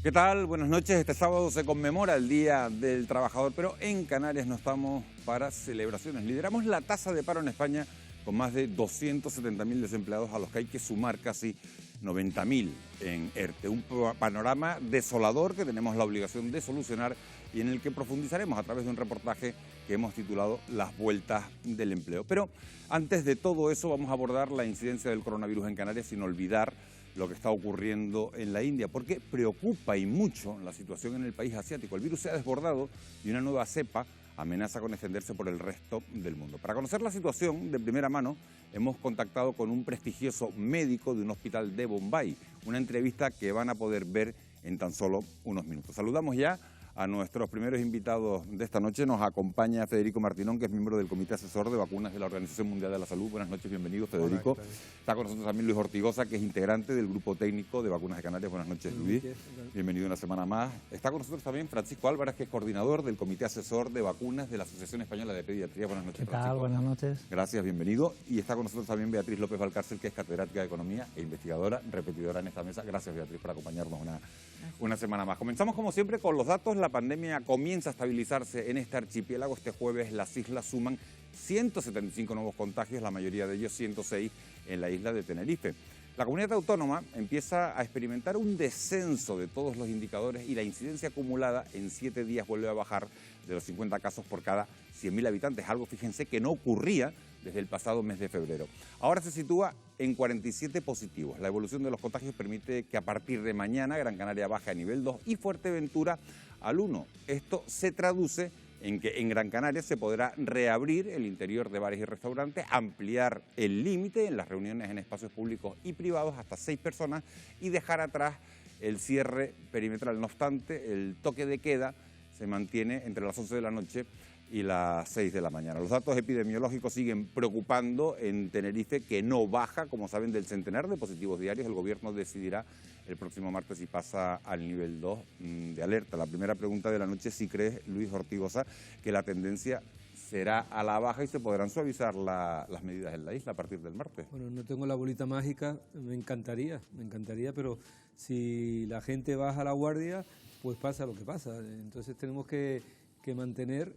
¿Qué tal? Buenas noches. Este sábado se conmemora el Día del Trabajador, pero en Canarias no estamos para celebraciones. Lideramos la tasa de paro en España con más de 270.000 desempleados, a los que hay que sumar casi 90.000 en ERTE. Un panorama desolador que tenemos la obligación de solucionar y en el que profundizaremos a través de un reportaje que hemos titulado Las vueltas del empleo. Pero antes de todo eso vamos a abordar la incidencia del coronavirus en Canarias sin olvidar lo que está ocurriendo en la India, porque preocupa y mucho la situación en el país asiático. El virus se ha desbordado y una nueva cepa amenaza con extenderse por el resto del mundo. Para conocer la situación de primera mano, hemos contactado con un prestigioso médico de un hospital de Bombay, una entrevista que van a poder ver en tan solo unos minutos. Saludamos ya a nuestros primeros invitados de esta noche. Nos acompaña Federico Martinón, que es miembro del Comité Asesor de Vacunas de la Organización Mundial de la Salud. Buenas noches, bienvenido, Federico. Hola, está con nosotros también Luis Ortigosa, que es integrante del Grupo Técnico de Vacunas de Canarias. Buenas noches, Luis. Bienvenido una semana más. Está con nosotros también Francisco Álvarez, que es coordinador del Comité Asesor de Vacunas de la Asociación Española de Pediatría. Buenas noches, Francisco. ¿Qué tal? Buenas noches. Gracias, bienvenido. Y está con nosotros también Beatriz López Valcárcel, que es catedrática de Economía e investigadora, repetidora en esta mesa. Gracias, Beatriz, por acompañarnos una semana más. Comenzamos, como siempre, con los datos. La pandemia comienza a estabilizarse en este archipiélago. Este jueves las islas suman 175 nuevos contagios, la mayoría de ellos 106 en la isla de Tenerife. La comunidad autónoma empieza a experimentar un descenso de todos los indicadores y la incidencia acumulada en 7 días vuelve a bajar de los 50 casos por cada 100.000 habitantes, algo, fíjense, que no ocurría desde el pasado mes de febrero. Ahora se sitúa en 47 positivos. La evolución de los contagios permite que a partir de mañana Gran Canaria baje a nivel 2 y Fuerteventura al 1. Esto se traduce en que en Gran Canaria se podrá reabrir el interior de bares y restaurantes, ampliar el límite en las reuniones en espacios públicos y privados hasta 6 personas y dejar atrás el cierre perimetral. No obstante, el toque de queda se mantiene entre las 11 de la noche y las 6 de la mañana. Los datos epidemiológicos siguen preocupando en Tenerife, que no baja, como saben, del centenar de positivos diarios. El gobierno decidirá el próximo martes si pasa al nivel 2 de alerta. La primera pregunta de la noche, si crees, Luis Ortigosa, que la tendencia será a la baja y se podrán suavizar las medidas en la isla a partir del martes. Bueno, no tengo la bolita mágica, me encantaría, pero si la gente baja la guardia, pues pasa lo que pasa. Entonces tenemos que mantener,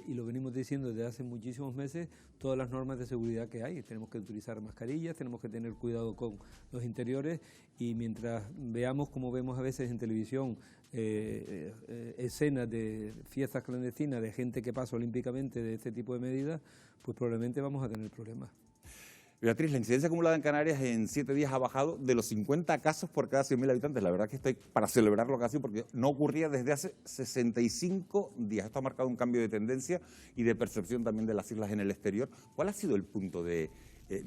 y lo venimos diciendo desde hace muchísimos meses, todas las normas de seguridad que hay. Tenemos que utilizar mascarillas, tenemos que tener cuidado con los interiores y mientras veamos, como vemos a veces en televisión, escenas de fiestas clandestinas de gente que pasa olímpicamente de este tipo de medidas, pues probablemente vamos a tener problemas. Beatriz, la incidencia acumulada en Canarias en 7 días ha bajado de los 50 casos por cada 100.000 habitantes. La verdad que estoy para celebrarlo casi porque no ocurría desde hace 65 días. Esto ha marcado un cambio de tendencia y de percepción también de las islas en el exterior. ¿Cuál ha sido el punto de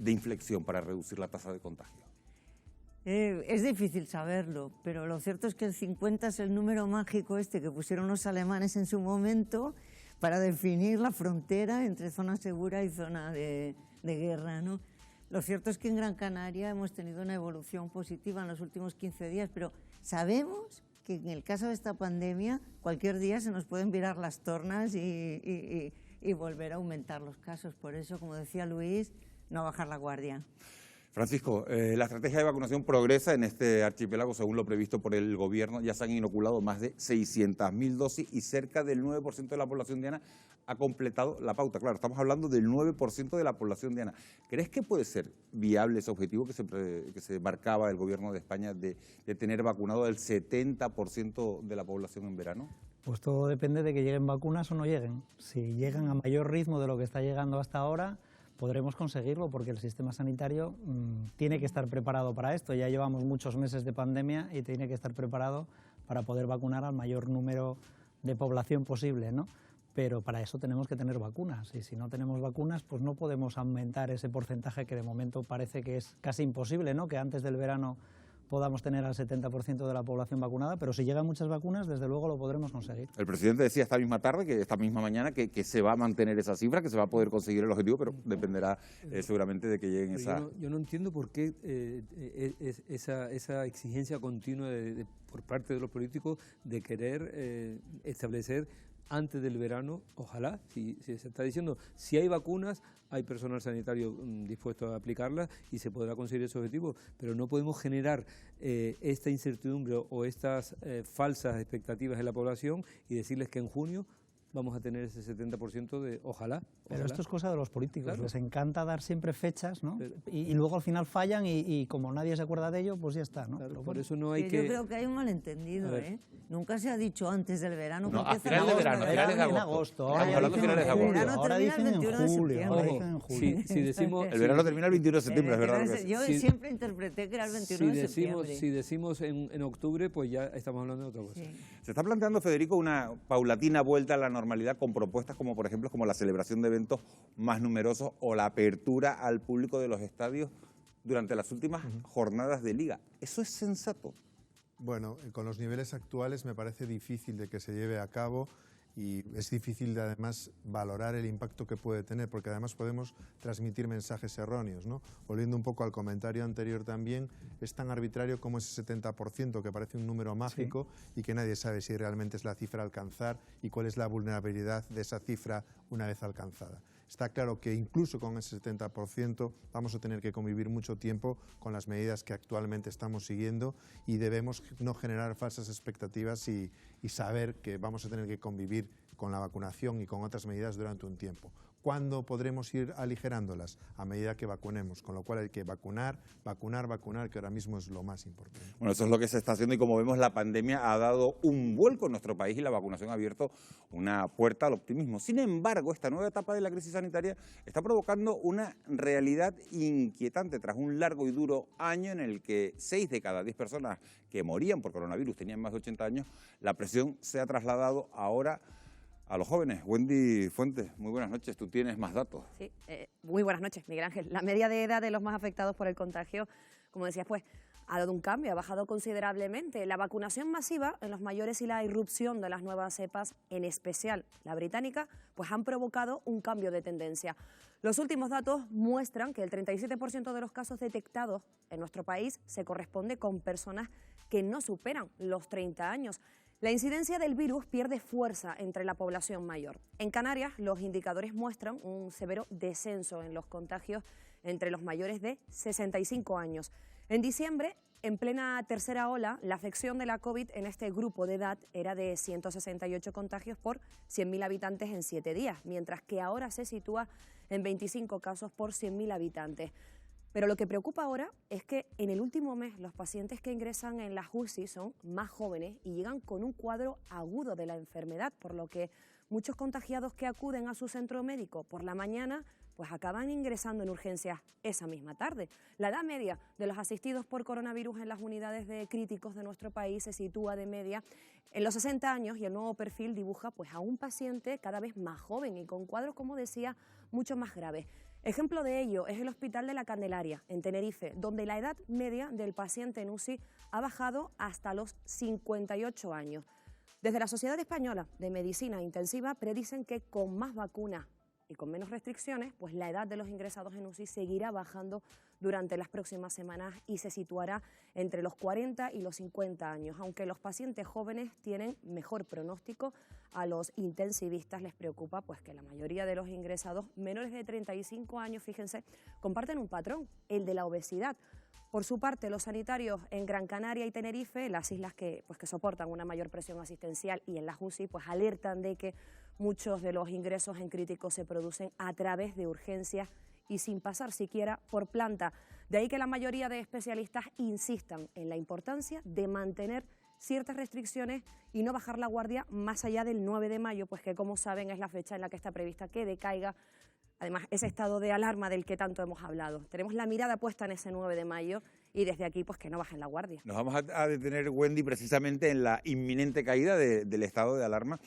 inflexión para reducir la tasa de contagio? Es difícil saberlo, pero lo cierto es que el 50 es el número mágico este que pusieron los alemanes en su momento para definir la frontera entre zona segura y zona de guerra, ¿no? Lo cierto es que en Gran Canaria hemos tenido una evolución positiva en los últimos 15 días, pero sabemos que en el caso de esta pandemia cualquier día se nos pueden virar las tornas y volver a aumentar los casos. Por eso, como decía Luis, no bajar la guardia. Francisco, la estrategia de vacunación progresa en este archipiélago según lo previsto por el gobierno. Ya se han inoculado más de 600.000 dosis y cerca del 9% de la población diana ha completado la pauta. Claro, estamos hablando del 9% de la población diana. ¿Crees que puede ser viable ese objetivo que se marcaba el gobierno de España de tener vacunado el 70% de la población en verano? Pues todo depende de que lleguen vacunas o no lleguen. Si llegan a mayor ritmo de lo que está llegando hasta ahora, podremos conseguirlo porque el sistema sanitario tiene que estar preparado para esto. Ya llevamos muchos meses de pandemia y tiene que estar preparado para poder vacunar al mayor número de población posible, ¿no? Pero para eso tenemos que tener vacunas y si no tenemos vacunas pues no podemos aumentar ese porcentaje que de momento parece que es casi imposible, ¿no? Que antes del verano podamos tener al 70% de la población vacunada, pero si llegan muchas vacunas, desde luego lo podremos conseguir. El presidente decía esta misma tarde, esta misma mañana, que se va a mantener esa cifra, que se va a poder conseguir el objetivo, pero dependerá seguramente de que lleguen esa... Yo no entiendo por qué esa exigencia continua por parte de los políticos de querer establecer antes del verano, ojalá, si se está diciendo, si hay vacunas, hay personal sanitario dispuesto a aplicarlas y se podrá conseguir ese objetivo, pero no podemos generar esta incertidumbre o estas falsas expectativas en la población y decirles que en junio vamos a tener ese 70% de ojalá. Pero esto es cosa de los políticos, Claro. Les encanta dar siempre fechas, ¿no? Pero- Y luego al final fallan y como nadie se acuerda de ello, pues ya está, ¿no? Claro, Pero por bueno. eso no hay Yo que... creo que hay un malentendido, A ver. ¿eh? Nunca se ha dicho antes del verano. No, porque a empieza finales de en verano, a agosto, finales de En agosto. agosto, Estamos ahora hablando de finales de el agosto. verano Ahora termina el dicen en 21 de julio, ahora septiembre. dicen en julio. si decimos... El verano termina el 21 de septiembre, es verdad. que sí. Yo Sí. siempre interpreté que era el 21 de septiembre. Si decimos en octubre, pues ya estamos hablando de otra cosa. Sí. Se está planteando, Federico, una paulatina vuelta a la normalidad con propuestas como, por ejemplo, como la celebración de eventos más numerosos o la apertura al público de los estadios durante las últimas jornadas de liga. ¿Eso es sensato? Bueno, con los niveles actuales me parece difícil de que se lleve a cabo y es difícil de además valorar el impacto que puede tener, porque además podemos transmitir mensajes erróneos, ¿no? Volviendo un poco al comentario anterior también, es tan arbitrario como ese 70%, que parece un número mágico y que nadie sabe si realmente es la cifra a alcanzar y cuál es la vulnerabilidad de esa cifra una vez alcanzada. Está claro que incluso con ese 70% vamos a tener que convivir mucho tiempo con las medidas que actualmente estamos siguiendo y debemos no generar falsas expectativas y saber que vamos a tener que convivir con la vacunación y con otras medidas durante un tiempo. ¿Cuándo podremos ir aligerándolas? A medida que vacunemos, con lo cual hay que vacunar, que ahora mismo es lo más importante. Bueno, eso es lo que se está haciendo y como vemos la pandemia ha dado un vuelco en nuestro país y la vacunación ha abierto una puerta al optimismo. Sin embargo, esta nueva etapa de la crisis sanitaria está provocando una realidad inquietante tras un largo y duro año en el que 6 de cada 10 personas que morían por coronavirus tenían más de 80 años. La presión se ha trasladado ahora a los jóvenes. Wendy Fuentes, muy buenas noches. Tú tienes más datos. Sí, muy buenas noches, Miguel Ángel. La media de edad de los más afectados por el contagio, como decías, pues ha dado un cambio, ha bajado considerablemente. La vacunación masiva en los mayores y la irrupción de las nuevas cepas, en especial la británica, pues han provocado un cambio de tendencia. Los últimos datos muestran que el 37% de los casos detectados en nuestro país se corresponde con personas que no superan los 30 años. La incidencia del virus pierde fuerza entre la población mayor. En Canarias, los indicadores muestran un severo descenso en los contagios entre los mayores de 65 años. En diciembre, en plena tercera ola, la afección de la COVID en este grupo de edad era de 168 contagios por 100.000 habitantes en 7 días, mientras que ahora se sitúa en 25 casos por 100.000 habitantes. Pero lo que preocupa ahora es que en el último mes los pacientes que ingresan en las UCI son más jóvenes y llegan con un cuadro agudo de la enfermedad, por lo que muchos contagiados que acuden a su centro médico por la mañana pues acaban ingresando en urgencias esa misma tarde. La edad media de los asistidos por coronavirus en las unidades de críticos de nuestro país se sitúa de media en los 60 años y el nuevo perfil dibuja pues a un paciente cada vez más joven y con cuadros, como decía, mucho más graves. Ejemplo de ello es el Hospital de la Candelaria, en Tenerife, donde la edad media del paciente en UCI ha bajado hasta los 58 años. Desde la Sociedad Española de Medicina Intensiva predicen que con más vacunas y con menos restricciones, pues la edad de los ingresados en UCI seguirá bajando durante las próximas semanas y se situará entre los 40 y los 50 años. Aunque los pacientes jóvenes tienen mejor pronóstico, a los intensivistas les preocupa pues que la mayoría de los ingresados menores de 35 años, fíjense, comparten un patrón, el de la obesidad. Por su parte, los sanitarios en Gran Canaria y Tenerife, las islas que soportan una mayor presión asistencial, y en las UCI, pues alertan de que muchos de los ingresos en críticos se producen a través de urgencias y sin pasar siquiera por planta. De ahí que la mayoría de especialistas insistan en la importancia de mantener ciertas restricciones y no bajar la guardia más allá del 9 de mayo, pues que como saben es la fecha en la que está prevista que decaiga además ese estado de alarma del que tanto hemos hablado. Tenemos la mirada puesta en ese 9 de mayo y desde aquí pues que no bajen la guardia. Nos vamos a detener, Wendy, precisamente en la inminente caída del estado de alarma.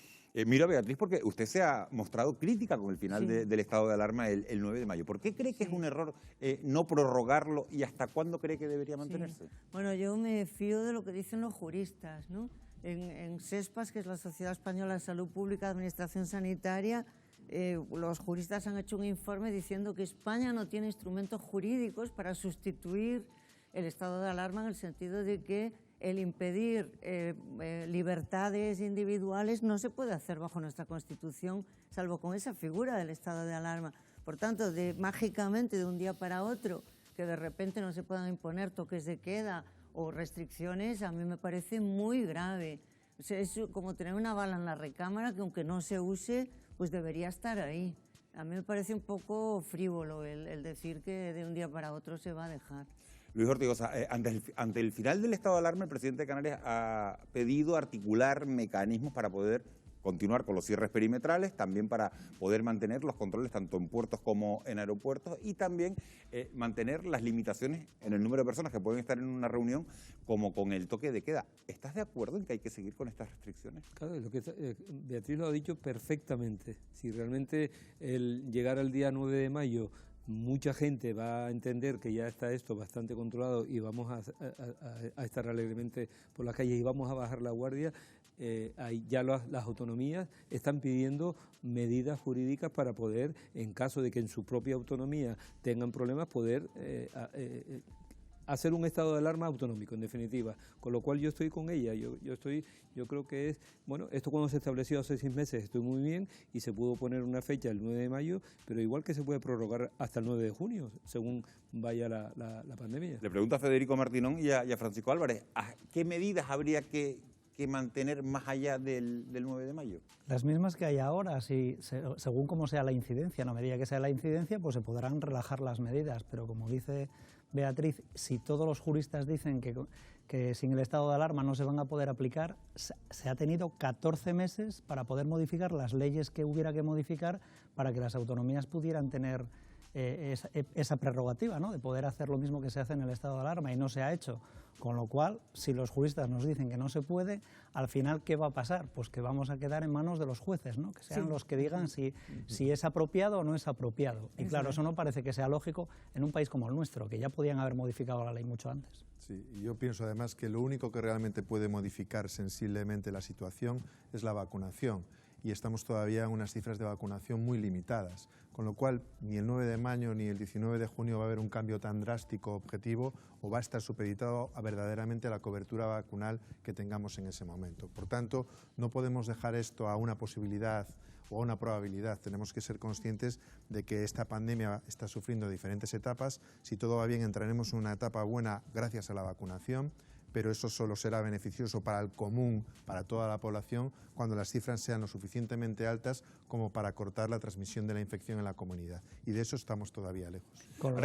Miro a Beatriz porque usted se ha mostrado crítica con el final del estado de alarma el 9 de mayo. ¿Por qué cree que es un error no prorrogarlo y hasta cuándo cree que debería mantenerse? Bueno, yo me fío de lo que dicen los juristas, ¿no? En SESPAS, que es la Sociedad Española de Salud Pública de Administración Sanitaria, los juristas han hecho un informe diciendo que España no tiene instrumentos jurídicos para sustituir el estado de alarma, en el sentido de que el impedir libertades individuales no se puede hacer bajo nuestra Constitución, salvo con esa figura del estado de alarma. Por tanto, mágicamente de un día para otro, que de repente no se puedan imponer toques de queda o restricciones, a mí me parece muy grave. O sea, es como tener una bala en la recámara que aunque no se use, pues debería estar ahí. A mí me parece un poco frívolo el decir que de un día para otro se va a dejar. Luis Ortigosa, ante el final del estado de alarma, el presidente de Canarias ha pedido articular mecanismos para poder continuar con los cierres perimetrales, también para poder mantener los controles tanto en puertos como en aeropuertos y también mantener las limitaciones en el número de personas que pueden estar en una reunión como con el toque de queda. ¿Estás de acuerdo en que hay que seguir con estas restricciones? Claro, Beatriz lo ha dicho perfectamente. Si realmente el llegar al día 9 de mayo mucha gente va a entender que ya está esto bastante controlado y vamos a estar alegremente por las calles y vamos a bajar la guardia, ya las autonomías están pidiendo medidas jurídicas para poder, en caso de que en su propia autonomía tengan problemas, poder hacer un estado de alarma autonómico, en definitiva. Con lo cual yo estoy con ella, yo creo que es, bueno, esto cuando se estableció hace 6 meses estoy muy bien y se pudo poner una fecha el 9 de mayo, pero igual que se puede prorrogar hasta el 9 de junio, según vaya la pandemia. Le pregunto a Federico Martinón y a Francisco Álvarez, ¿qué medidas habría que mantener más allá del 9 de mayo? Las mismas que hay ahora, según cómo sea la incidencia. A medida que sea la incidencia, pues se podrán relajar las medidas, pero como dice Beatriz, si todos los juristas dicen que sin el estado de alarma no se van a poder aplicar, se ha tenido 14 meses para poder modificar las leyes que hubiera que modificar para que las autonomías pudieran tener esa prerrogativa, ¿no?, de poder hacer lo mismo que se hace en el estado de alarma, y no se ha hecho. Con lo cual, si los juristas nos dicen que no se puede, al final, ¿qué va a pasar? Pues que vamos a quedar en manos de los jueces, ¿no?, que sean los que digan si es apropiado o no es apropiado. Y claro, eso no parece que sea lógico en un país como el nuestro, que ya podían haber modificado la ley mucho antes. Sí, y yo pienso además que lo único que realmente puede modificar sensiblemente la situación es la vacunación. Y estamos todavía en unas cifras de vacunación muy limitadas, con lo cual ni el 9 de mayo ni el 19 de junio va a haber un cambio tan drástico objetivo o va a estar supeditado a verdaderamente la cobertura vacunal que tengamos en ese momento. Por tanto, no podemos dejar esto a una posibilidad o a una probabilidad. Tenemos que ser conscientes de que esta pandemia está sufriendo diferentes etapas. Si todo va bien, entraremos en una etapa buena gracias a la vacunación, pero eso solo será beneficioso para el común, para toda la población, cuando las cifras sean lo suficientemente altas como para cortar la transmisión de la infección en la comunidad. Y de eso estamos todavía lejos. Con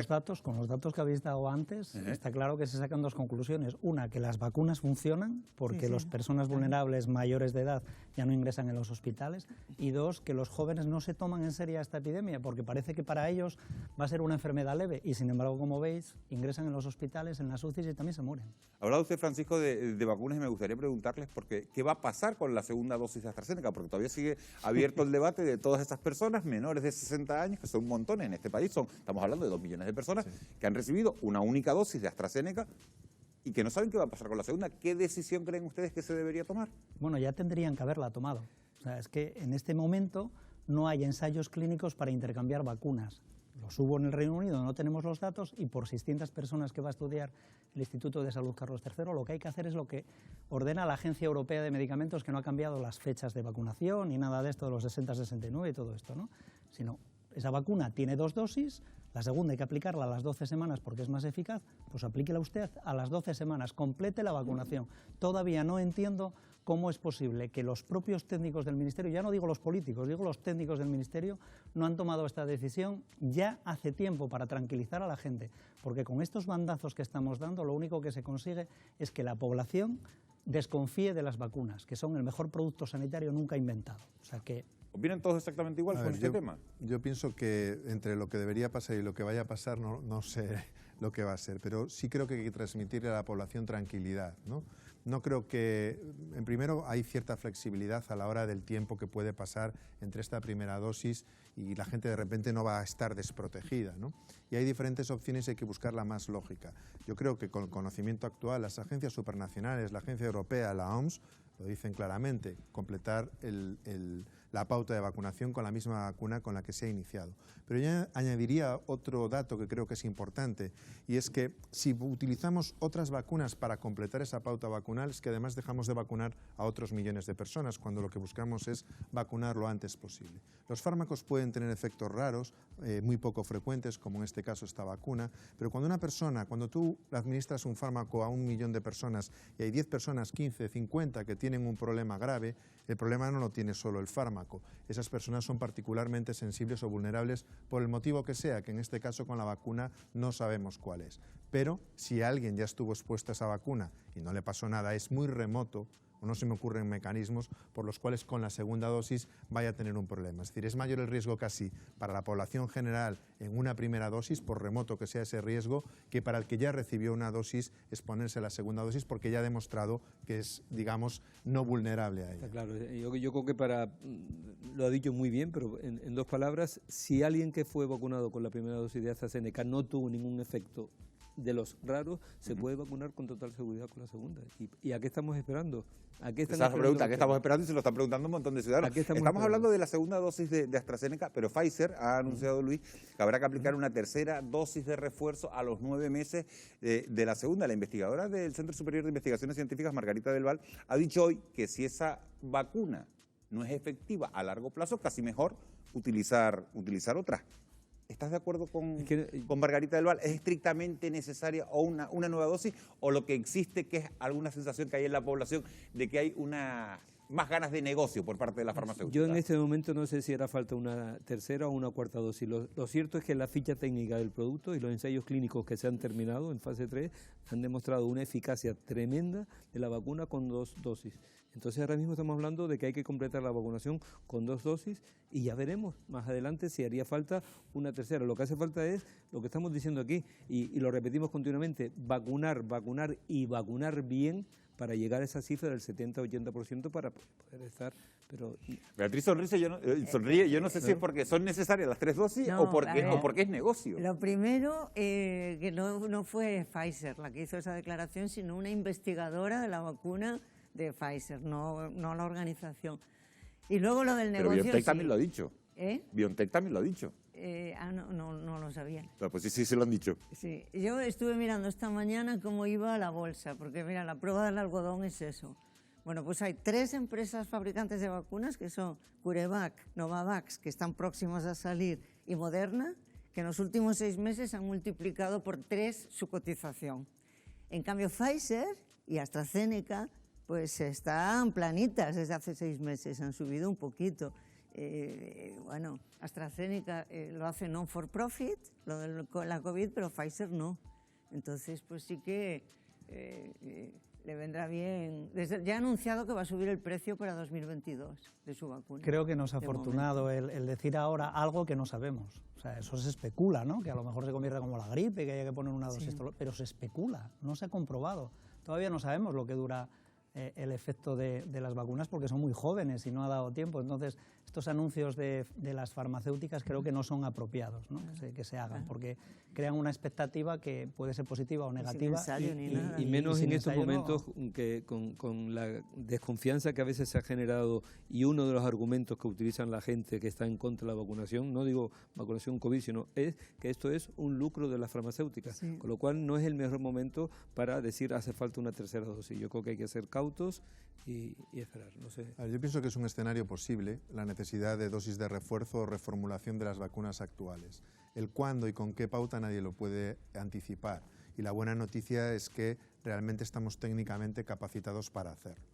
los datos que habéis dado antes, está claro que se sacan 2 conclusiones. Una, que las vacunas funcionan porque las personas vulnerables mayores de edad ya no ingresan en los hospitales. Y 2, que los jóvenes no se toman en serio esta epidemia porque parece que para ellos va a ser una enfermedad leve y, sin embargo, como veis, ingresan en los hospitales, en las UCIs y también se mueren. Ha hablado usted, Francisco, de vacunas y me gustaría preguntarles qué va a pasar con la segunda dosis de AstraZeneca, porque todavía sigue abierto el debate de todas esas personas menores de 60 años, que son montones en este país, estamos hablando de 2 millones de personas que han recibido una única dosis de AstraZeneca y que no saben qué va a pasar con la segunda. ¿Qué decisión creen ustedes que se debería tomar? Bueno, ya tendrían que haberla tomado. O sea, es que en este momento no hay ensayos clínicos para intercambiar vacunas. Los hubo en el Reino Unido, no tenemos los datos, y por 600 personas que va a estudiar el Instituto de Salud Carlos III, lo que hay que hacer es lo que ordena la Agencia Europea de Medicamentos, que no ha cambiado las fechas de vacunación ni nada de esto de los 60-69 y todo esto, ¿no? Sino, esa vacuna tiene 2 dosis, la segunda hay que aplicarla a las 12 semanas porque es más eficaz, pues aplíquela usted a las 12 semanas, complete la vacunación. Todavía no entiendo cómo es posible que los propios técnicos del Ministerio, ya no digo los políticos, digo los técnicos del Ministerio, no han tomado esta decisión ya hace tiempo para tranquilizar a la gente, porque con estos bandazos que estamos dando, lo único que se consigue es que la población desconfíe de las vacunas, que son el mejor producto sanitario nunca inventado. O sea que... ¿Opinan todos exactamente igual con este tema? Yo pienso que entre lo que debería pasar y lo que vaya a pasar, no sé lo que va a ser, pero sí creo que hay que transmitirle a la población tranquilidad, ¿no? No creo que, en primero, hay cierta flexibilidad a la hora del tiempo que puede pasar entre esta primera dosis y la gente de repente no va a estar desprotegida, ¿no? Y hay diferentes opciones y hay que buscar la más lógica. Yo creo que con el conocimiento actual, las agencias supranacionales, la Agencia Europea, la OMS, lo dicen claramente, completar la pauta de vacunación con la misma vacuna con la que se ha iniciado. Pero yo añadiría otro dato que creo que es importante, y es que si utilizamos otras vacunas para completar esa pauta vacunal, es que además dejamos de vacunar a otros millones de personas, cuando lo que buscamos es vacunar lo antes posible. Los fármacos pueden tener efectos raros, muy poco frecuentes, como en este caso esta vacuna, pero cuando tú administras un fármaco a 1 millón de personas y hay 10 personas, 15, 50 que tienen un problema grave, el problema no lo tiene solo el fármaco. Esas personas son particularmente sensibles o vulnerables por el motivo que sea, que en este caso con la vacuna no sabemos cuál es. Pero si alguien ya estuvo expuesto a esa vacuna y no le pasó nada, es muy remoto, o no se me ocurren mecanismos por los cuales con la segunda dosis vaya a tener un problema. Es decir, es mayor el riesgo casi para la población general en una primera dosis, por remoto que sea ese riesgo, que para el que ya recibió una dosis exponerse a la segunda dosis, porque ya ha demostrado que es, digamos, no vulnerable a ella. Está claro, yo creo que lo ha dicho muy bien, pero en 2 palabras, si alguien que fue vacunado con la primera dosis de AstraZeneca no tuvo ningún efecto de los raros, se puede vacunar con total seguridad con la segunda. ¿Y a qué estamos esperando? ¿A qué Esa es la pregunta, ¿qué estamos esperando? Y se lo están preguntando un montón de ciudadanos. Estamos hablando de la segunda dosis de AstraZeneca, pero Pfizer ha anunciado, Luis, que habrá que aplicar una tercera dosis de refuerzo a los 9 meses de la segunda. La investigadora del Centro Superior de Investigaciones Científicas, Margarita del Val, ha dicho hoy que si esa vacuna no es efectiva a largo plazo, casi mejor utilizar otra. ¿Estás de acuerdo con Margarita del Val? ¿Es estrictamente necesaria o una nueva dosis, o lo que existe que es alguna sensación que hay en la población de que hay más ganas de negocio por parte de la farmacéutica? Yo en este momento no sé si hará falta una tercera o una cuarta dosis. Lo cierto es que la ficha técnica del producto y los ensayos clínicos que se han terminado en fase 3 han demostrado una eficacia tremenda de la vacuna con 2 dosis. Entonces ahora mismo estamos hablando de que hay que completar la vacunación con 2 dosis y ya veremos más adelante si haría falta una tercera. Lo que hace falta es lo que estamos diciendo aquí y lo repetimos continuamente: vacunar y vacunar bien para llegar a esa cifra del 70-80% para poder estar. Pero Beatriz sonríe, yo no sé si es porque son necesarias las 3 dosis o porque es negocio. Lo primero, que no fue Pfizer la que hizo esa declaración, sino una investigadora de la vacuna de Pfizer, no la organización. Y luego lo del negocio... Pero BioNTech también lo ha dicho. BioNTech también lo ha dicho. No lo sabía. No, pues sí, se lo han dicho. Sí, yo estuve mirando esta mañana cómo iba la bolsa, porque mira, la prueba del algodón es eso. Bueno, pues hay 3 empresas fabricantes de vacunas, que son CureVac, Novavax, que están próximas a salir, y Moderna, que en los últimos 6 meses han multiplicado por 3 su cotización. En cambio, Pfizer y AstraZeneca pues están planitas desde hace 6 meses, han subido un poquito. Bueno, AstraZeneca lo hace non for profit, lo de la COVID, pero Pfizer no. Entonces, pues sí que le vendrá bien. Ya ha anunciado que va a subir el precio para 2022 de su vacuna. Creo que no es afortunado el decir ahora algo que no sabemos. O sea, eso se especula, ¿no? Que a lo mejor se convierte como la gripe, que haya que poner una dosis, sí. Pero se especula, no se ha comprobado. Todavía no sabemos lo que dura el efecto de las vacunas porque son muy jóvenes y no ha dado tiempo. Entonces, estos anuncios de las farmacéuticas creo que no son apropiados, ¿no? que se hagan, porque crean una expectativa que puede ser positiva o negativa. Y menos en estos momentos que con la desconfianza que a veces se ha generado, y uno de los argumentos que utilizan la gente que está en contra de la vacunación, no digo vacunación COVID, sino es que esto es un lucro de las farmacéuticas, sí. Con lo cual no es el mejor momento para decir hace falta una tercera dosis. Yo creo que hay que ser cautos y esperar, no sé. Yo pienso que es un escenario posible, la necesidad de dosis de refuerzo o reformulación de las vacunas actuales. El cuándo y con qué pauta nadie lo puede anticipar. Y la buena noticia es que realmente estamos técnicamente capacitados para hacerlo.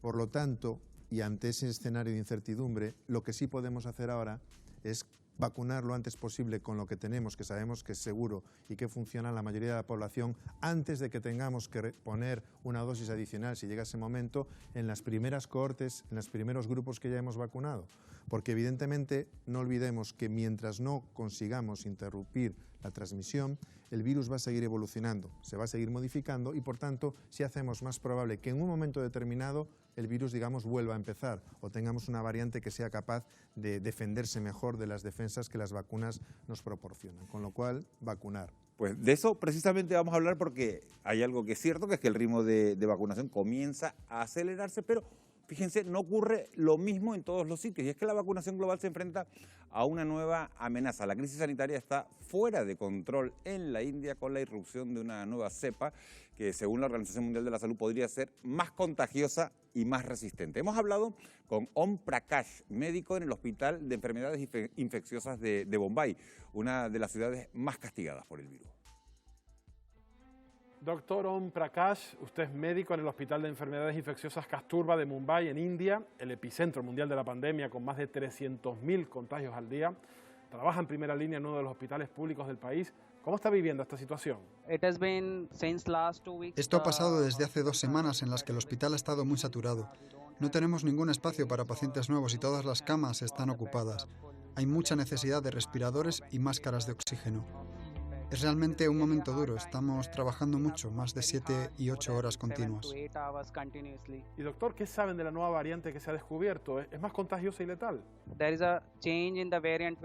Por lo tanto, y ante ese escenario de incertidumbre, lo que sí podemos hacer ahora es vacunar lo antes posible con lo que tenemos, que sabemos que es seguro y que funciona en la mayoría de la población, antes de que tengamos que poner una dosis adicional, si llega ese momento, en las primeras cohortes, en los primeros grupos que ya hemos vacunado. Porque evidentemente no olvidemos que mientras no consigamos interrumpir la transmisión, el virus va a seguir evolucionando, se va a seguir modificando y por tanto sí hacemos más probable que en un momento determinado el virus, digamos, vuelva a empezar o tengamos una variante que sea capaz de defenderse mejor de las defensas que las vacunas nos proporcionan. Con lo cual, vacunar. Pues de eso precisamente vamos a hablar porque hay algo que es cierto, que es que el ritmo de vacunación comienza a acelerarse, pero fíjense, no ocurre lo mismo en todos los sitios, y es que la vacunación global se enfrenta a una nueva amenaza. La crisis sanitaria está fuera de control en la India con la irrupción de una nueva cepa que, según la Organización Mundial de la Salud, podría ser más contagiosa y más resistente. Hemos hablado con Om Prakash, médico en el Hospital de Enfermedades Infecciosas de Bombay, una de las ciudades más castigadas por el virus. Doctor Om Prakash, usted es médico en el Hospital de Enfermedades Infecciosas Kasturba de Mumbai, en India, el epicentro mundial de la pandemia, con más de 300.000 contagios al día. Trabaja en primera línea en uno de los hospitales públicos del país. ¿Cómo está viviendo esta situación? Esto ha pasado desde hace 2 semanas en las que el hospital ha estado muy saturado. No tenemos ningún espacio para pacientes nuevos y todas las camas están ocupadas. Hay mucha necesidad de respiradores y máscaras de oxígeno. Es realmente un momento duro. Estamos trabajando mucho, más de 7 y 8 horas continuas. Y doctor, ¿qué saben de la nueva variante que se ha descubierto? ¿Es más contagiosa y letal?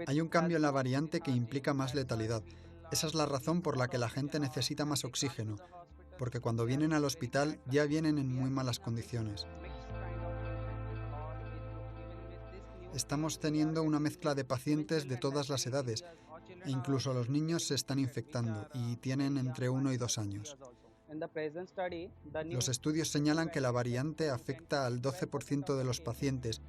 Hay un cambio en la variante que implica más letalidad. Esa es la razón por la que la gente necesita más oxígeno, porque cuando vienen al hospital ya vienen en muy malas condiciones. Estamos teniendo una mezcla de pacientes de todas las edades, e incluso los niños se están infectando y tienen entre 1 y 2 años. Los estudios señalan que la variante afecta al 12% de los pacientes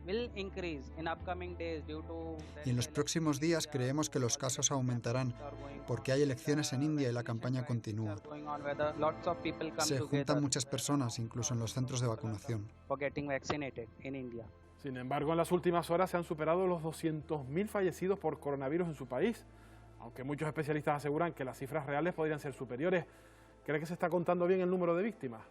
y en los próximos días creemos que los casos aumentarán porque hay elecciones en India y la campaña continúa. Se juntan muchas personas, incluso en los centros de vacunación. Sin embargo, en las últimas horas se han superado los 200.000 fallecidos por coronavirus en su país, aunque muchos especialistas aseguran que las cifras reales podrían ser superiores. ¿Cree que se está contando bien el número de víctimas?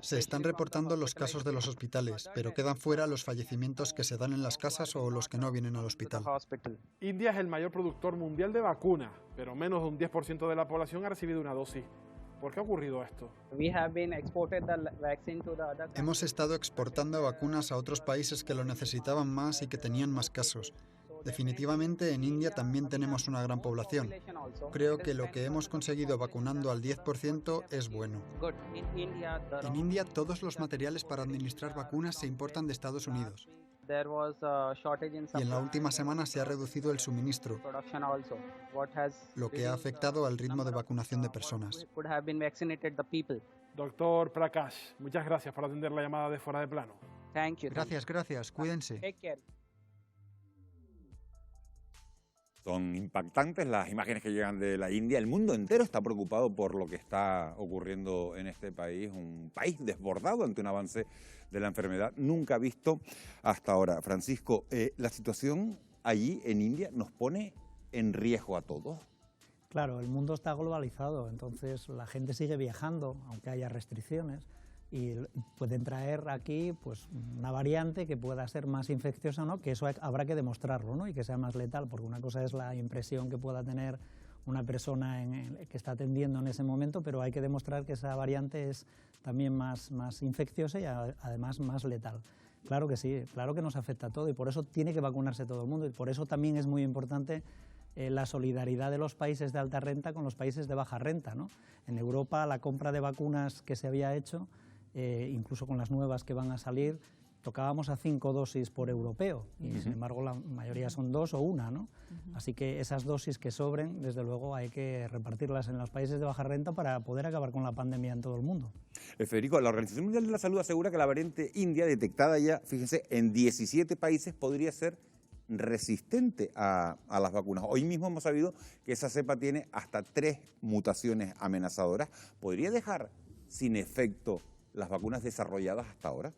Se están reportando los casos de los hospitales, pero quedan fuera los fallecimientos que se dan en las casas o los que no vienen al hospital. India es el mayor productor mundial de vacunas, pero menos de un 10% de la población ha recibido una dosis. ¿Por qué ha ocurrido esto? Hemos estado exportando vacunas a otros países que lo necesitaban más y que tenían más casos. Definitivamente en India también tenemos una gran población. Creo que lo que hemos conseguido vacunando al 10% es bueno. En India todos los materiales para administrar vacunas se importan de Estados Unidos. Y en la última semana se ha reducido el suministro, lo que ha afectado al ritmo de vacunación de personas. Doctor Prakash, muchas gracias por atender la llamada de Fuera de Plano. Gracias. Cuídense. Son impactantes las imágenes que llegan de la India. El mundo entero está preocupado por lo que está ocurriendo en este país, un país desbordado ante un avance de la enfermedad nunca visto hasta ahora. Francisco, la situación allí en India nos pone en riesgo a todos. Claro, el mundo está globalizado, entonces la gente sigue viajando, aunque haya restricciones, y pueden traer aquí pues una variante que pueda ser más infecciosa o no, que eso habrá que demostrarlo, ¿no? Y que sea más letal, porque una cosa es la impresión que pueda tener una persona que está atendiendo en ese momento, pero hay que demostrar que esa variante es también más infecciosa y además más letal. Claro que sí, claro que nos afecta a todo y por eso tiene que vacunarse todo el mundo y por eso también es muy importante la solidaridad de los países de alta renta con los países de baja renta, ¿no? En Europa la compra de vacunas que se había hecho, incluso con las nuevas que van a salir, tocábamos a 5 dosis por europeo y sin embargo la mayoría son 2 o 1, ¿no? Así que esas dosis que sobren, desde luego hay que repartirlas en los países de baja renta para poder acabar con la pandemia en todo el mundo. Federico, la Organización Mundial de la Salud asegura que la variante india detectada ya, fíjense, en 17 países podría ser resistente a las vacunas. Hoy mismo hemos sabido que esa cepa tiene hasta 3 mutaciones amenazadoras. ¿Podría dejar sin efecto las vacunas desarrolladas hasta ahora?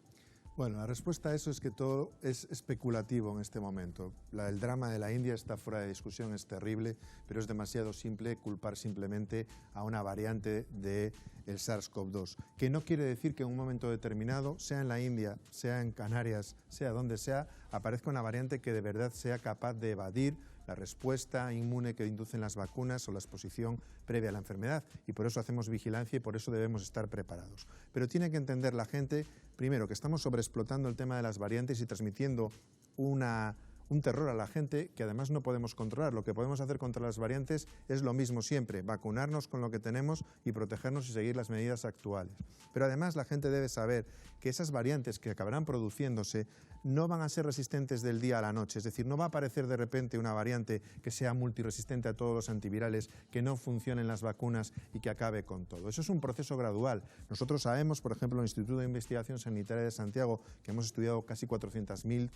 Bueno, la respuesta a eso es que todo es especulativo en este momento. El drama de la India está fuera de discusión, es terrible, pero es demasiado simple culpar simplemente a una variante del SARS-CoV-2, que no quiere decir que en un momento determinado, sea en la India, sea en Canarias, sea donde sea, aparezca una variante que de verdad sea capaz de evadir la respuesta inmune que inducen las vacunas o la exposición previa a la enfermedad, y por eso hacemos vigilancia y por eso debemos estar preparados. Pero tiene que entender la gente, primero, que estamos sobreexplotando el tema de las variantes y transmitiendo una un terror a la gente que además no podemos controlar. Lo que podemos hacer contra las variantes es lo mismo siempre, vacunarnos con lo que tenemos y protegernos y seguir las medidas actuales. Pero además la gente debe saber que esas variantes que acabarán produciéndose no van a ser resistentes del día a la noche, es decir, no va a aparecer de repente una variante que sea multiresistente a todos los antivirales, que no funcionen las vacunas y que acabe con todo. Eso es un proceso gradual. Nosotros sabemos, por ejemplo, en el Instituto de Investigación Sanitaria de Santiago, que hemos estudiado casi 400.000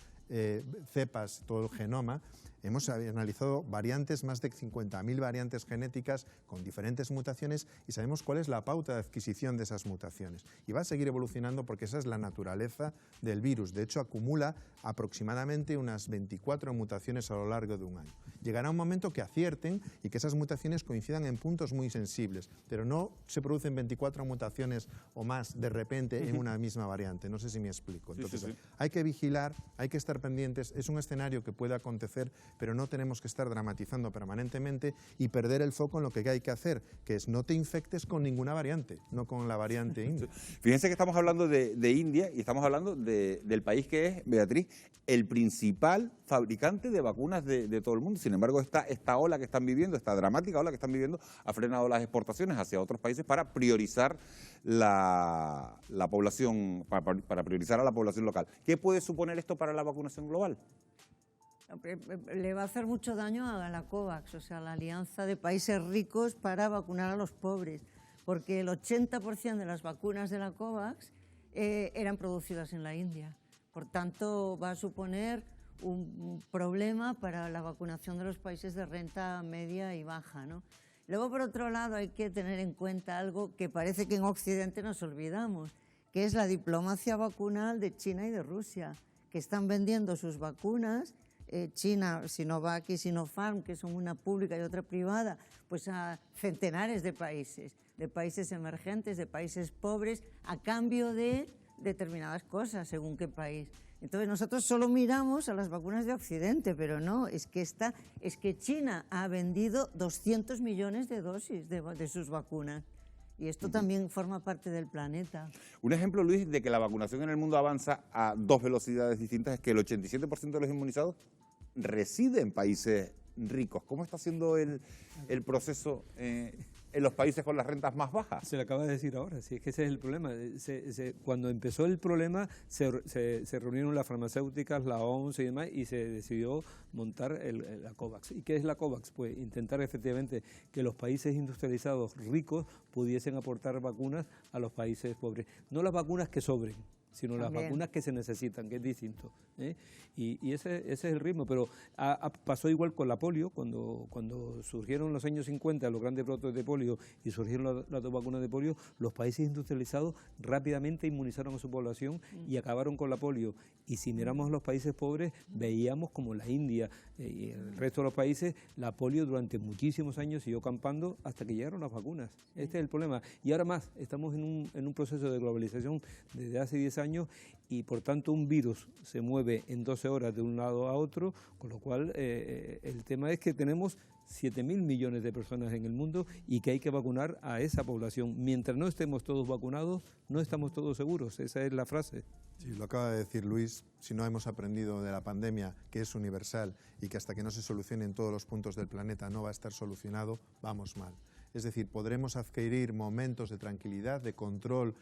cepas, todo el genoma, hemos analizado variantes, más de 50.000 variantes genéticas con diferentes mutaciones y sabemos cuál es la pauta de adquisición de esas mutaciones. Y va a seguir evolucionando porque esa es la naturaleza del virus. De hecho, acumula aproximadamente unas 24 mutaciones a lo largo de un año. Llegará un momento que acierten y que esas mutaciones coincidan en puntos muy sensibles, pero no se producen 24 mutaciones o más de repente en una misma variante. No sé si me explico. Entonces, hay que vigilar, hay que estar pendientes. Es un escenario que puede acontecer, pero no tenemos que estar dramatizando permanentemente y perder el foco en lo que hay que hacer, que es no te infectes con ninguna variante, no con la variante india. Fíjense que estamos hablando de India y estamos hablando del país que es, Beatriz, el principal fabricante de vacunas de todo el mundo. Sin embargo, esta ola que están viviendo, esta dramática ola que están viviendo, ha frenado las exportaciones hacia otros países para priorizar la población, para priorizar a la población local. ¿Qué puede suponer esto para la vacunación global? Le va a hacer mucho daño a la COVAX, o sea, la alianza de países ricos para vacunar a los pobres, porque el 80% de las vacunas de la COVAX eran producidas en la India. Por tanto, va a suponer un problema para la vacunación de los países de renta media y baja, ¿no? Luego, por otro lado, hay que tener en cuenta algo que parece que en Occidente nos olvidamos, que es la diplomacia vacunal de China y de Rusia, que están vendiendo sus vacunas, China, Sinovac y Sinopharm, que son una pública y otra privada, pues a centenares de países emergentes, de países pobres, a cambio de determinadas cosas, según qué país. Entonces nosotros solo miramos a las vacunas de Occidente, pero no, es que China ha vendido 200 millones de dosis de sus vacunas. Y esto también forma parte del planeta. Un ejemplo, Luis, de que la vacunación en el mundo avanza a dos velocidades distintas es que el 87% de los inmunizados reside en países ricos. ¿Cómo está siendo el proceso en los países con las rentas más bajas? Se lo acaba de decir ahora, sí, es que ese es el problema. Cuando empezó el problema se reunieron las farmacéuticas, la OMS y demás, y se decidió montar la COVAX. ¿Y qué es la COVAX? Pues intentar efectivamente que los países industrializados ricos pudiesen aportar vacunas a los países pobres. No las vacunas que sobren, sino las vacunas que se necesitan, que es distinto, ¿eh? Y ese es el ritmo, pero pasó igual con la polio, cuando surgieron en los años 50 los grandes brotes de polio y surgieron las dos vacunas de polio, los países industrializados rápidamente inmunizaron a su población y acabaron con la polio. Y si miramos a los países pobres, veíamos como la India y el resto de los países, la polio durante muchísimos años siguió campando hasta que llegaron las vacunas. Este es el problema. Y ahora más, estamos en un proceso de globalización desde hace 10 años y por tanto un virus se mueve en 12 horas de un lado a otro, con lo cual el tema es que tenemos 7.000 millones de personas en el mundo y que hay que vacunar a esa población. Mientras no estemos todos vacunados, no estamos todos seguros. Esa es la frase. Sí, lo acaba de decir Luis, si no hemos aprendido de la pandemia, que es universal y que hasta que no se solucione en todos los puntos del planeta no va a estar solucionado, vamos mal. Es decir, podremos adquirir momentos de tranquilidad, de control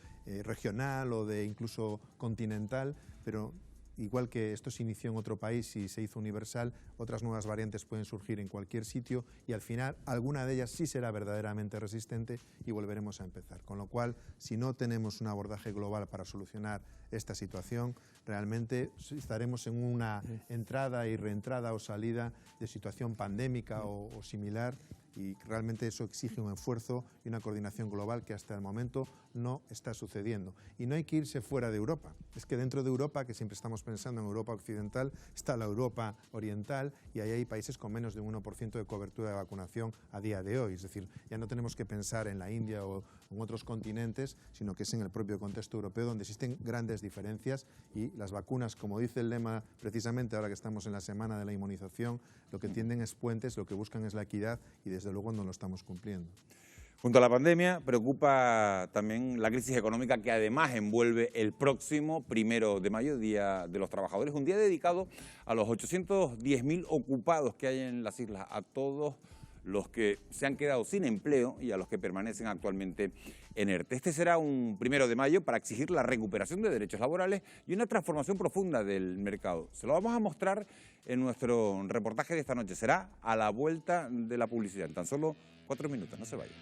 regional o de incluso continental, pero igual que esto se inició en otro país y se hizo universal, otras nuevas variantes pueden surgir en cualquier sitio y al final alguna de ellas sí será verdaderamente resistente y volveremos a empezar. Con lo cual, si no tenemos un abordaje global para solucionar esta situación, realmente estaremos en una entrada y reentrada o salida de situación pandémica o similar, y realmente eso exige un esfuerzo y una coordinación global que hasta el momento no está sucediendo. Y no hay que irse fuera de Europa. Es que dentro de Europa, que siempre estamos pensando en Europa occidental, está la Europa oriental y ahí hay países con menos de un 1% de cobertura de vacunación a día de hoy. Es decir, ya no tenemos que pensar en la India o en otros continentes, sino que es en el propio contexto europeo donde existen grandes diferencias y las vacunas, como dice el lema precisamente ahora que estamos en la semana de la inmunización, lo que tienden es puentes, lo que buscan es la equidad y desde luego no lo estamos cumpliendo. Junto a la pandemia, preocupa también la crisis económica que además envuelve el próximo 1 de mayo, Día de los Trabajadores, un día dedicado a los 810.000 ocupados que hay en las islas, a todos los que se han quedado sin empleo y a los que permanecen actualmente en ERTE. Este será un 1 de mayo para exigir la recuperación de derechos laborales y una transformación profunda del mercado. Se lo vamos a mostrar en nuestro reportaje de esta noche. Será a la vuelta de la publicidad, en tan solo 4 minutos. No se vayan.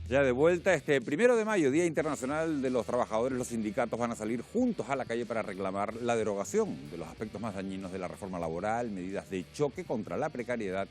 Ya de vuelta, este 1 de mayo, Día Internacional de los Trabajadores, los sindicatos van a salir juntos a la calle para reclamar la derogación de los aspectos más dañinos de la reforma laboral, medidas de choque contra la precariedad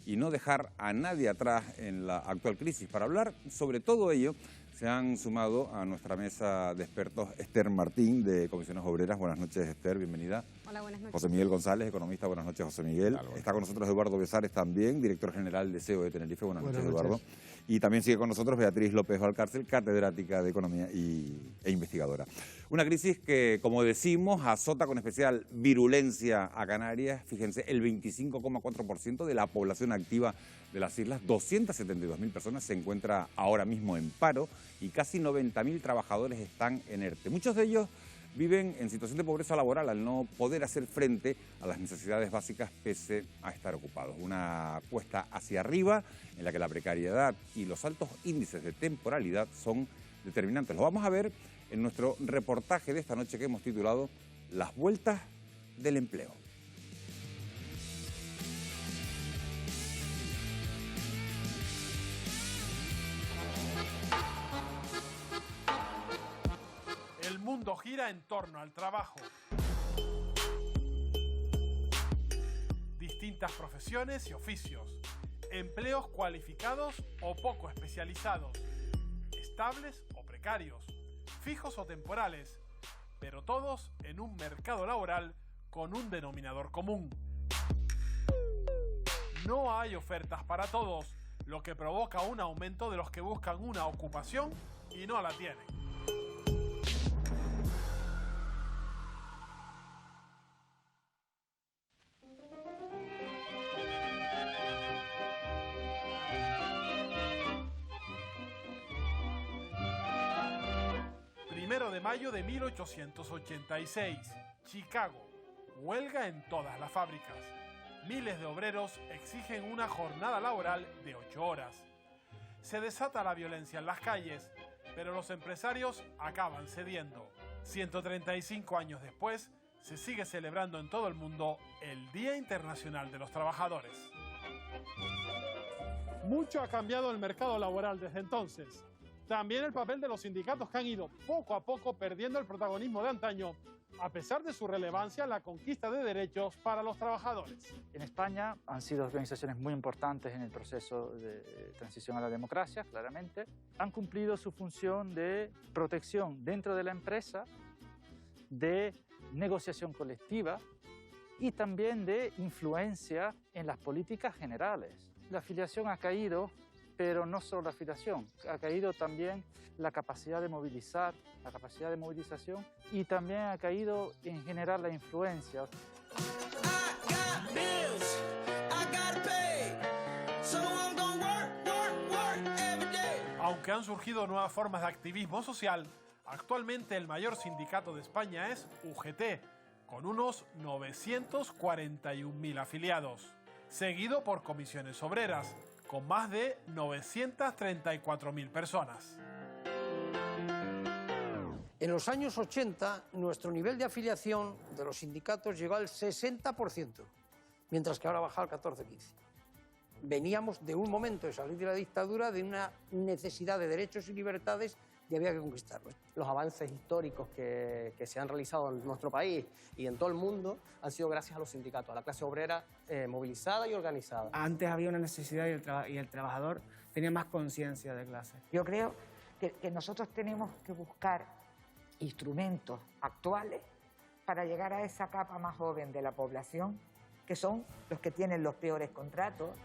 y no dejar a nadie atrás en la actual crisis. Para hablar sobre todo ello, se han sumado a nuestra mesa de expertos Esther Martín, de Comisiones Obreras. Buenas noches, Esther, bienvenida. Hola, buenas noches. José Miguel González, economista. Buenas noches, José Miguel. Está con nosotros Eduardo Besares también, director general de CEO de Tenerife. Buenas noches, Eduardo. Y también sigue con nosotros Beatriz López Valcárcel, catedrática de Economía e investigadora. Una crisis que, como decimos, azota con especial virulencia a Canarias. Fíjense, el 25,4% de la población activa de las islas, 272.000 personas, se encuentra ahora mismo en paro y casi 90.000 trabajadores están en ERTE. Muchos de ellos viven en situación de pobreza laboral al no poder hacer frente a las necesidades básicas pese a estar ocupados. Una cuesta hacia arriba en la que la precariedad y los altos índices de temporalidad son determinantes. Lo vamos a ver en nuestro reportaje de esta noche que hemos titulado Las vueltas del empleo. El mundo gira en torno al trabajo. Distintas profesiones y oficios, empleos cualificados o poco especializados, estables o precarios, fijos o temporales, pero todos en un mercado laboral con un denominador común. No hay ofertas para todos, lo que provoca un aumento de los que buscan una ocupación y no la tienen. Mayo de 1886, Chicago, huelga en todas las fábricas. Miles de obreros exigen una jornada laboral de 8 horas. Se desata la violencia en las calles, pero los empresarios acaban cediendo. 135 años después, se sigue celebrando en todo el mundo el Día Internacional de los Trabajadores. Mucho ha cambiado el mercado laboral desde entonces. También el papel de los sindicatos, que han ido poco a poco perdiendo el protagonismo de antaño, a pesar de su relevancia en la conquista de derechos para los trabajadores. En España han sido organizaciones muy importantes en el proceso de transición a la democracia, claramente. Han cumplido su función de protección dentro de la empresa, de negociación colectiva y también de influencia en las políticas generales. La afiliación ha caído, pero no solo la afiliación, ha caído también la capacidad de movilizar, la capacidad de movilización, y también ha caído en general la influencia. Aunque han surgido nuevas formas de activismo social, actualmente el mayor sindicato de España es UGT, con unos 941.000 afiliados, seguido por Comisiones Obreras, con más de 934.000 personas. En los años 80, nuestro nivel de afiliación de los sindicatos llegó al 60%, mientras que ahora ha bajado al 14-15%. Veníamos de un momento de salir de la dictadura, de una necesidad de derechos y libertades y había que conquistarlos. Los avances históricos que se han realizado en nuestro país y en todo el mundo han sido gracias a los sindicatos, a la clase obrera movilizada y organizada. Antes había una necesidad y el trabajador tenía más conciencia de clase. Yo creo que nosotros tenemos que buscar instrumentos actuales para llegar a esa capa más joven de la población que son los que tienen los peores contratos.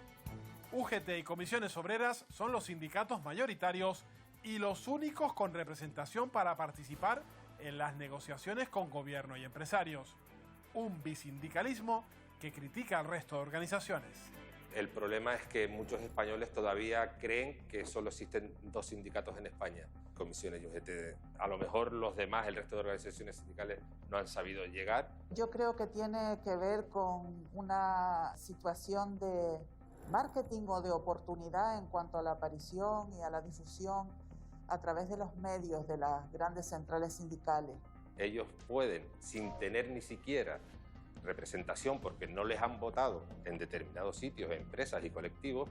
UGT y comisiones obreras son los sindicatos mayoritarios y los únicos con representación para participar en las negociaciones con gobierno y empresarios. Un bisindicalismo que critica al resto de organizaciones. El problema es que muchos españoles todavía creen que solo existen dos sindicatos en España, comisiones y UGT. A lo mejor los demás, el resto de organizaciones sindicales, no han sabido llegar. Yo creo que tiene que ver con una situación de marketing o de oportunidad en cuanto a la aparición y a la difusión a través de los medios de las grandes centrales sindicales. Ellos pueden, sin tener ni siquiera representación porque no les han votado en determinados sitios, empresas y colectivos,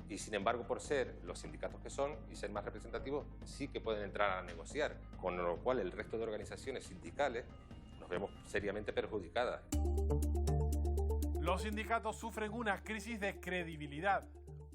y sin embargo por ser los sindicatos que son y ser más representativos sí que pueden entrar a negociar, con lo cual el resto de organizaciones sindicales nos vemos seriamente perjudicadas. Los sindicatos sufren una crisis de credibilidad.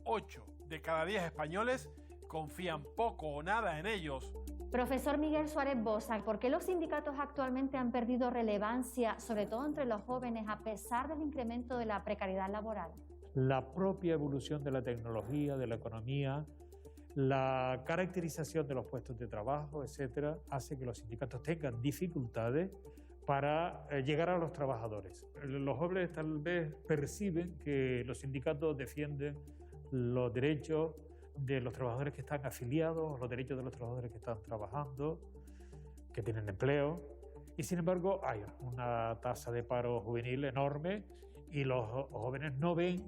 8 de cada 10 españoles confían poco o nada en ellos. Profesor Miguel Suárez Bosa, ¿por qué los sindicatos actualmente han perdido relevancia, sobre todo entre los jóvenes, a pesar del incremento de la precariedad laboral? La propia evolución de la tecnología, de la economía, la caracterización de los puestos de trabajo, etcétera, hace que los sindicatos tengan dificultades para llegar a los trabajadores. Los jóvenes tal vez perciben que los sindicatos defienden los derechos de los trabajadores que están afiliados, los derechos de los trabajadores que están trabajando, que tienen empleo, y sin embargo hay una tasa de paro juvenil enorme y los jóvenes no ven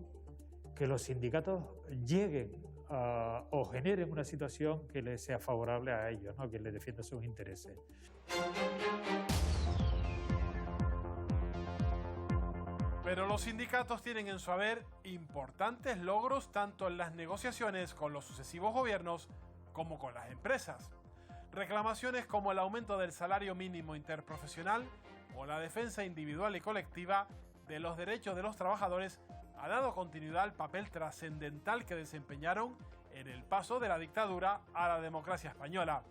que los sindicatos lleguen o generen una situación que les sea favorable a ellos, ¿no? Que les defienda sus intereses. Pero los sindicatos tienen en su haber importantes logros tanto en las negociaciones con los sucesivos gobiernos como con las empresas. Reclamaciones como el aumento del salario mínimo interprofesional o la defensa individual y colectiva de los derechos de los trabajadores ha dado continuidad al papel trascendental que desempeñaron en el paso de la dictadura a la democracia española.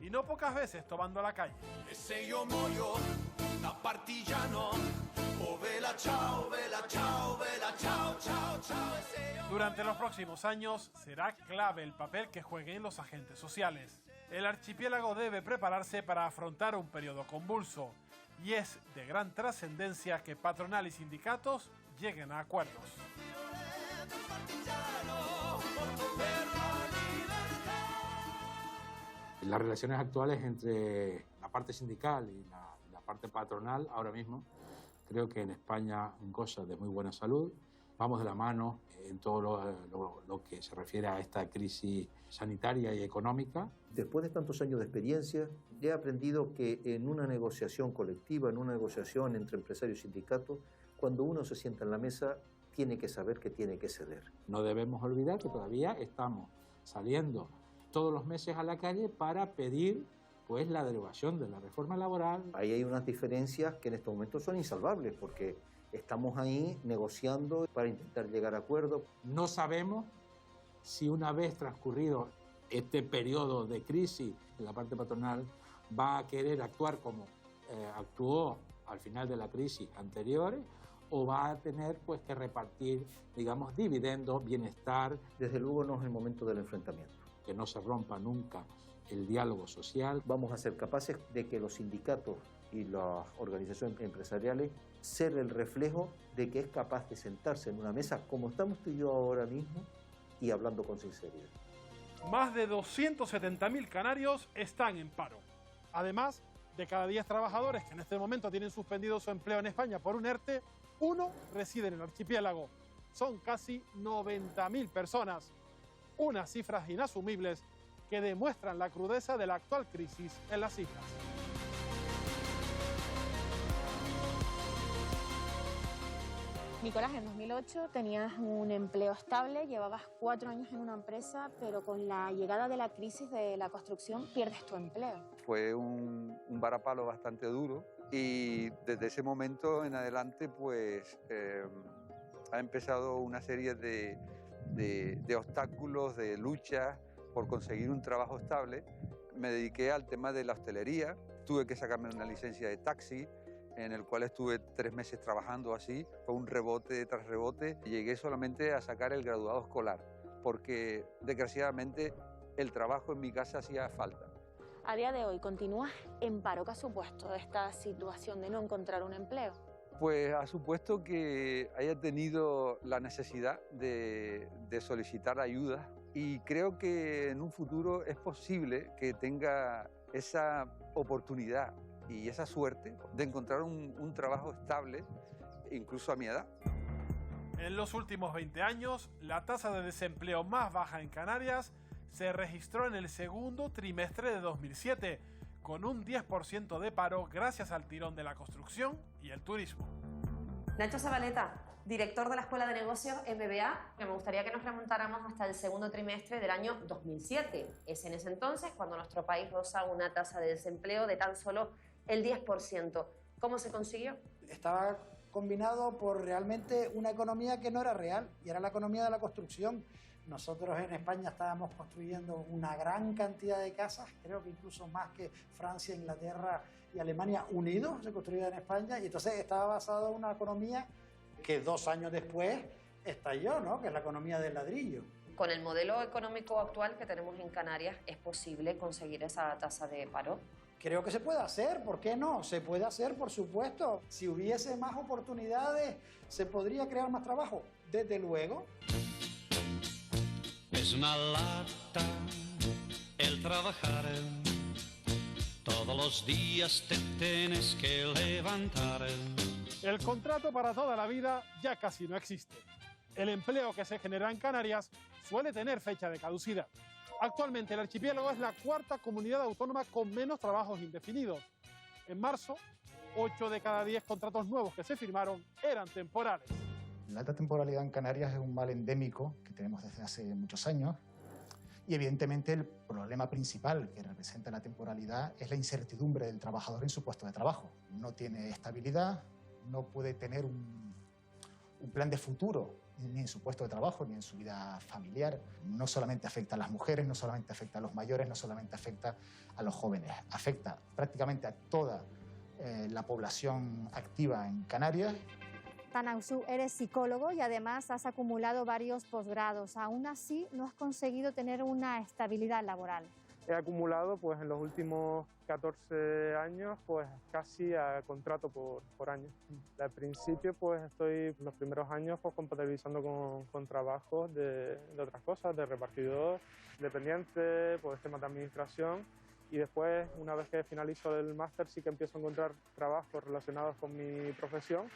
Y no pocas veces tomando la calle. Se io muoio da partigiano, oh vela ciao, vela ciao, vela ciao, ciao, ciao. Durante los próximos años será clave el papel que jueguen los agentes sociales. El archipiélago debe prepararse para afrontar un periodo convulso y es de gran trascendencia que patronal y sindicatos lleguen a acuerdos. Las relaciones actuales entre la parte sindical y la parte patronal ahora mismo creo que en España gozan de muy buena salud. Vamos de la mano en todo lo que se refiere a esta crisis sanitaria y económica. Después de tantos años de experiencia, he aprendido que en una negociación colectiva, en una negociación entre empresarios y sindicatos, cuando uno se sienta en la mesa, tiene que saber que tiene que ceder. No debemos olvidar que todavía estamos saliendo todos los meses a la calle para pedir pues la derogación de la reforma laboral. Ahí hay unas diferencias que en estos momentos son insalvables porque estamos ahí negociando para intentar llegar a acuerdos. No sabemos si una vez transcurrido este periodo de crisis, la parte patronal va a querer actuar como actuó al final de la crisis anteriores o va a tener pues que repartir, digamos, dividendos, bienestar. Desde luego no es el momento del enfrentamiento. Que no se rompa nunca el diálogo social. Vamos a ser capaces de que los sindicatos y las organizaciones empresariales ser el reflejo de que es capaz de sentarse en una mesa como estamos tú y yo ahora mismo y hablando con sinceridad. Más de 270.000 canarios están en paro. Además, de cada 10 trabajadores que en este momento tienen suspendido su empleo en España por un ERTE, 1 reside en el archipiélago. Son casi 90.000 personas. Unas cifras inasumibles que demuestran la crudeza de la actual crisis en las islas. Nicolás, en 2008 tenías un empleo estable, llevabas 4 años en una empresa, pero con la llegada de la crisis de la construcción pierdes tu empleo. Fue un varapalo bastante duro y desde ese momento en adelante pues ha empezado una serie de obstáculos, de luchas por conseguir un trabajo estable. Me dediqué al tema de la hostelería, tuve que sacarme una licencia de taxi, en el cual estuve 3 meses trabajando así, fue un rebote tras rebote, y llegué solamente a sacar el graduado escolar, porque desgraciadamente el trabajo en mi casa hacía falta. A día de hoy, ¿continúas en paro? ¿Qué ha supuesto esta situación de no encontrar un empleo? Pues ha supuesto que haya tenido la necesidad de solicitar ayuda, y creo que en un futuro es posible que tenga esa oportunidad y esa suerte de encontrar un trabajo estable, incluso a mi edad. En los últimos 20 años, la tasa de desempleo más baja en Canarias se registró en el segundo trimestre de 2007, con un 10% de paro gracias al tirón de la construcción y el turismo. Nacho Zabaleta, director de la Escuela de Negocios MBA, que me gustaría que nos remontáramos hasta el segundo trimestre del año 2007. Es en ese entonces cuando nuestro país roza una tasa de desempleo de tan solo el 10%. ¿Cómo se consiguió? Estaba combinado por realmente una economía que no era real, y era la economía de la construcción. Nosotros en España estábamos construyendo una gran cantidad de casas, creo que incluso más que Francia, Inglaterra y Alemania unidos se construían en España, y entonces estaba basado en una economía que 2 años después estalló, ¿no? Que es la economía del ladrillo. Con el modelo económico actual que tenemos en Canarias, ¿es posible conseguir esa tasa de paro? Creo que se puede hacer, ¿por qué no? Se puede hacer, por supuesto. Si hubiese más oportunidades, se podría crear más trabajo, desde luego. Es una lata el trabajar, todos los días te tienes que levantar. El contrato para toda la vida ya casi no existe. El empleo que se genera en Canarias suele tener fecha de caducidad. Actualmente el archipiélago es la 4ª comunidad autónoma con menos trabajos indefinidos. En marzo, 8 de cada 10 contratos nuevos que se firmaron eran temporales. La alta temporalidad en Canarias es un mal endémico que tenemos desde hace muchos años, y evidentemente el problema principal que representa la temporalidad es la incertidumbre del trabajador en su puesto de trabajo. No tiene estabilidad, no puede tener un plan de futuro ni en su puesto de trabajo ni en su vida familiar. No solamente afecta a las mujeres, no solamente afecta a los mayores, no solamente afecta a los jóvenes, afecta prácticamente a toda la población activa en Canarias. Tanausu, eres psicólogo y además has acumulado varios posgrados. Aún así, no has conseguido tener una estabilidad laboral. He acumulado pues en los últimos 14 años pues casi a contrato por año. Al principio pues estoy los primeros años pues compatibilizando con trabajos de otras cosas, de repartidor, dependiente, pues temas de administración, y después una vez que finalizo el máster sí que empiezo a encontrar trabajos relacionados con mi profesión.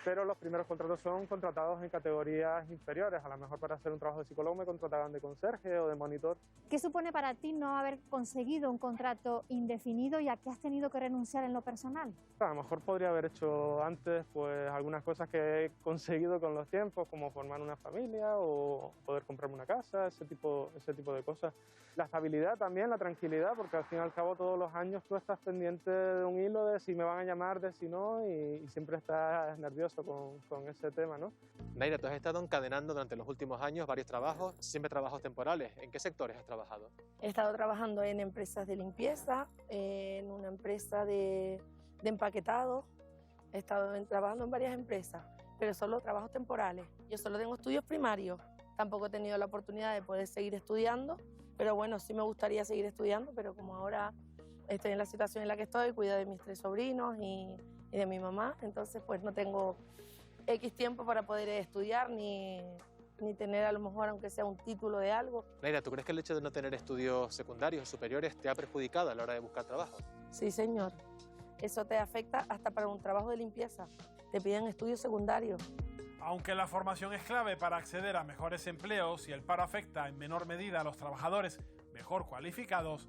Pero los primeros contratos son contratados en categorías inferiores. A lo mejor para hacer un trabajo de psicólogo me contrataban de conserje o de monitor. ¿Qué supone para ti no haber conseguido un contrato indefinido y a qué has tenido que renunciar en lo personal? A lo mejor podría haber hecho antes pues algunas cosas que he conseguido con los tiempos, como formar una familia o poder comprarme una casa, ese tipo de cosas. La estabilidad también, la tranquilidad, porque al fin y al cabo todos los años tú estás pendiente de un hilo de si me van a llamar, de si no, y siempre estás nervioso con ese tema, ¿no? Naira, tú has estado encadenando durante los últimos años varios trabajos, siempre trabajos temporales. ¿En qué sectores has trabajado? He estado trabajando en empresas de limpieza, en una empresa de empaquetado, he estado trabajando en varias empresas, pero solo trabajos temporales. Yo solo tengo estudios primarios, tampoco he tenido la oportunidad de poder seguir estudiando, pero bueno, sí me gustaría seguir estudiando, pero como ahora estoy en la situación en la que estoy, cuido de mis 3 sobrinos y de mi mamá, entonces pues no tengo X tiempo para poder estudiar ni tener a lo mejor aunque sea un título de algo. Naira, ¿tú crees que el hecho de no tener estudios secundarios o superiores te ha perjudicado a la hora de buscar trabajo? Sí, señor. Eso te afecta hasta para un trabajo de limpieza. Te piden estudios secundarios. Aunque la formación es clave para acceder a mejores empleos y el paro afecta en menor medida a los trabajadores mejor cualificados,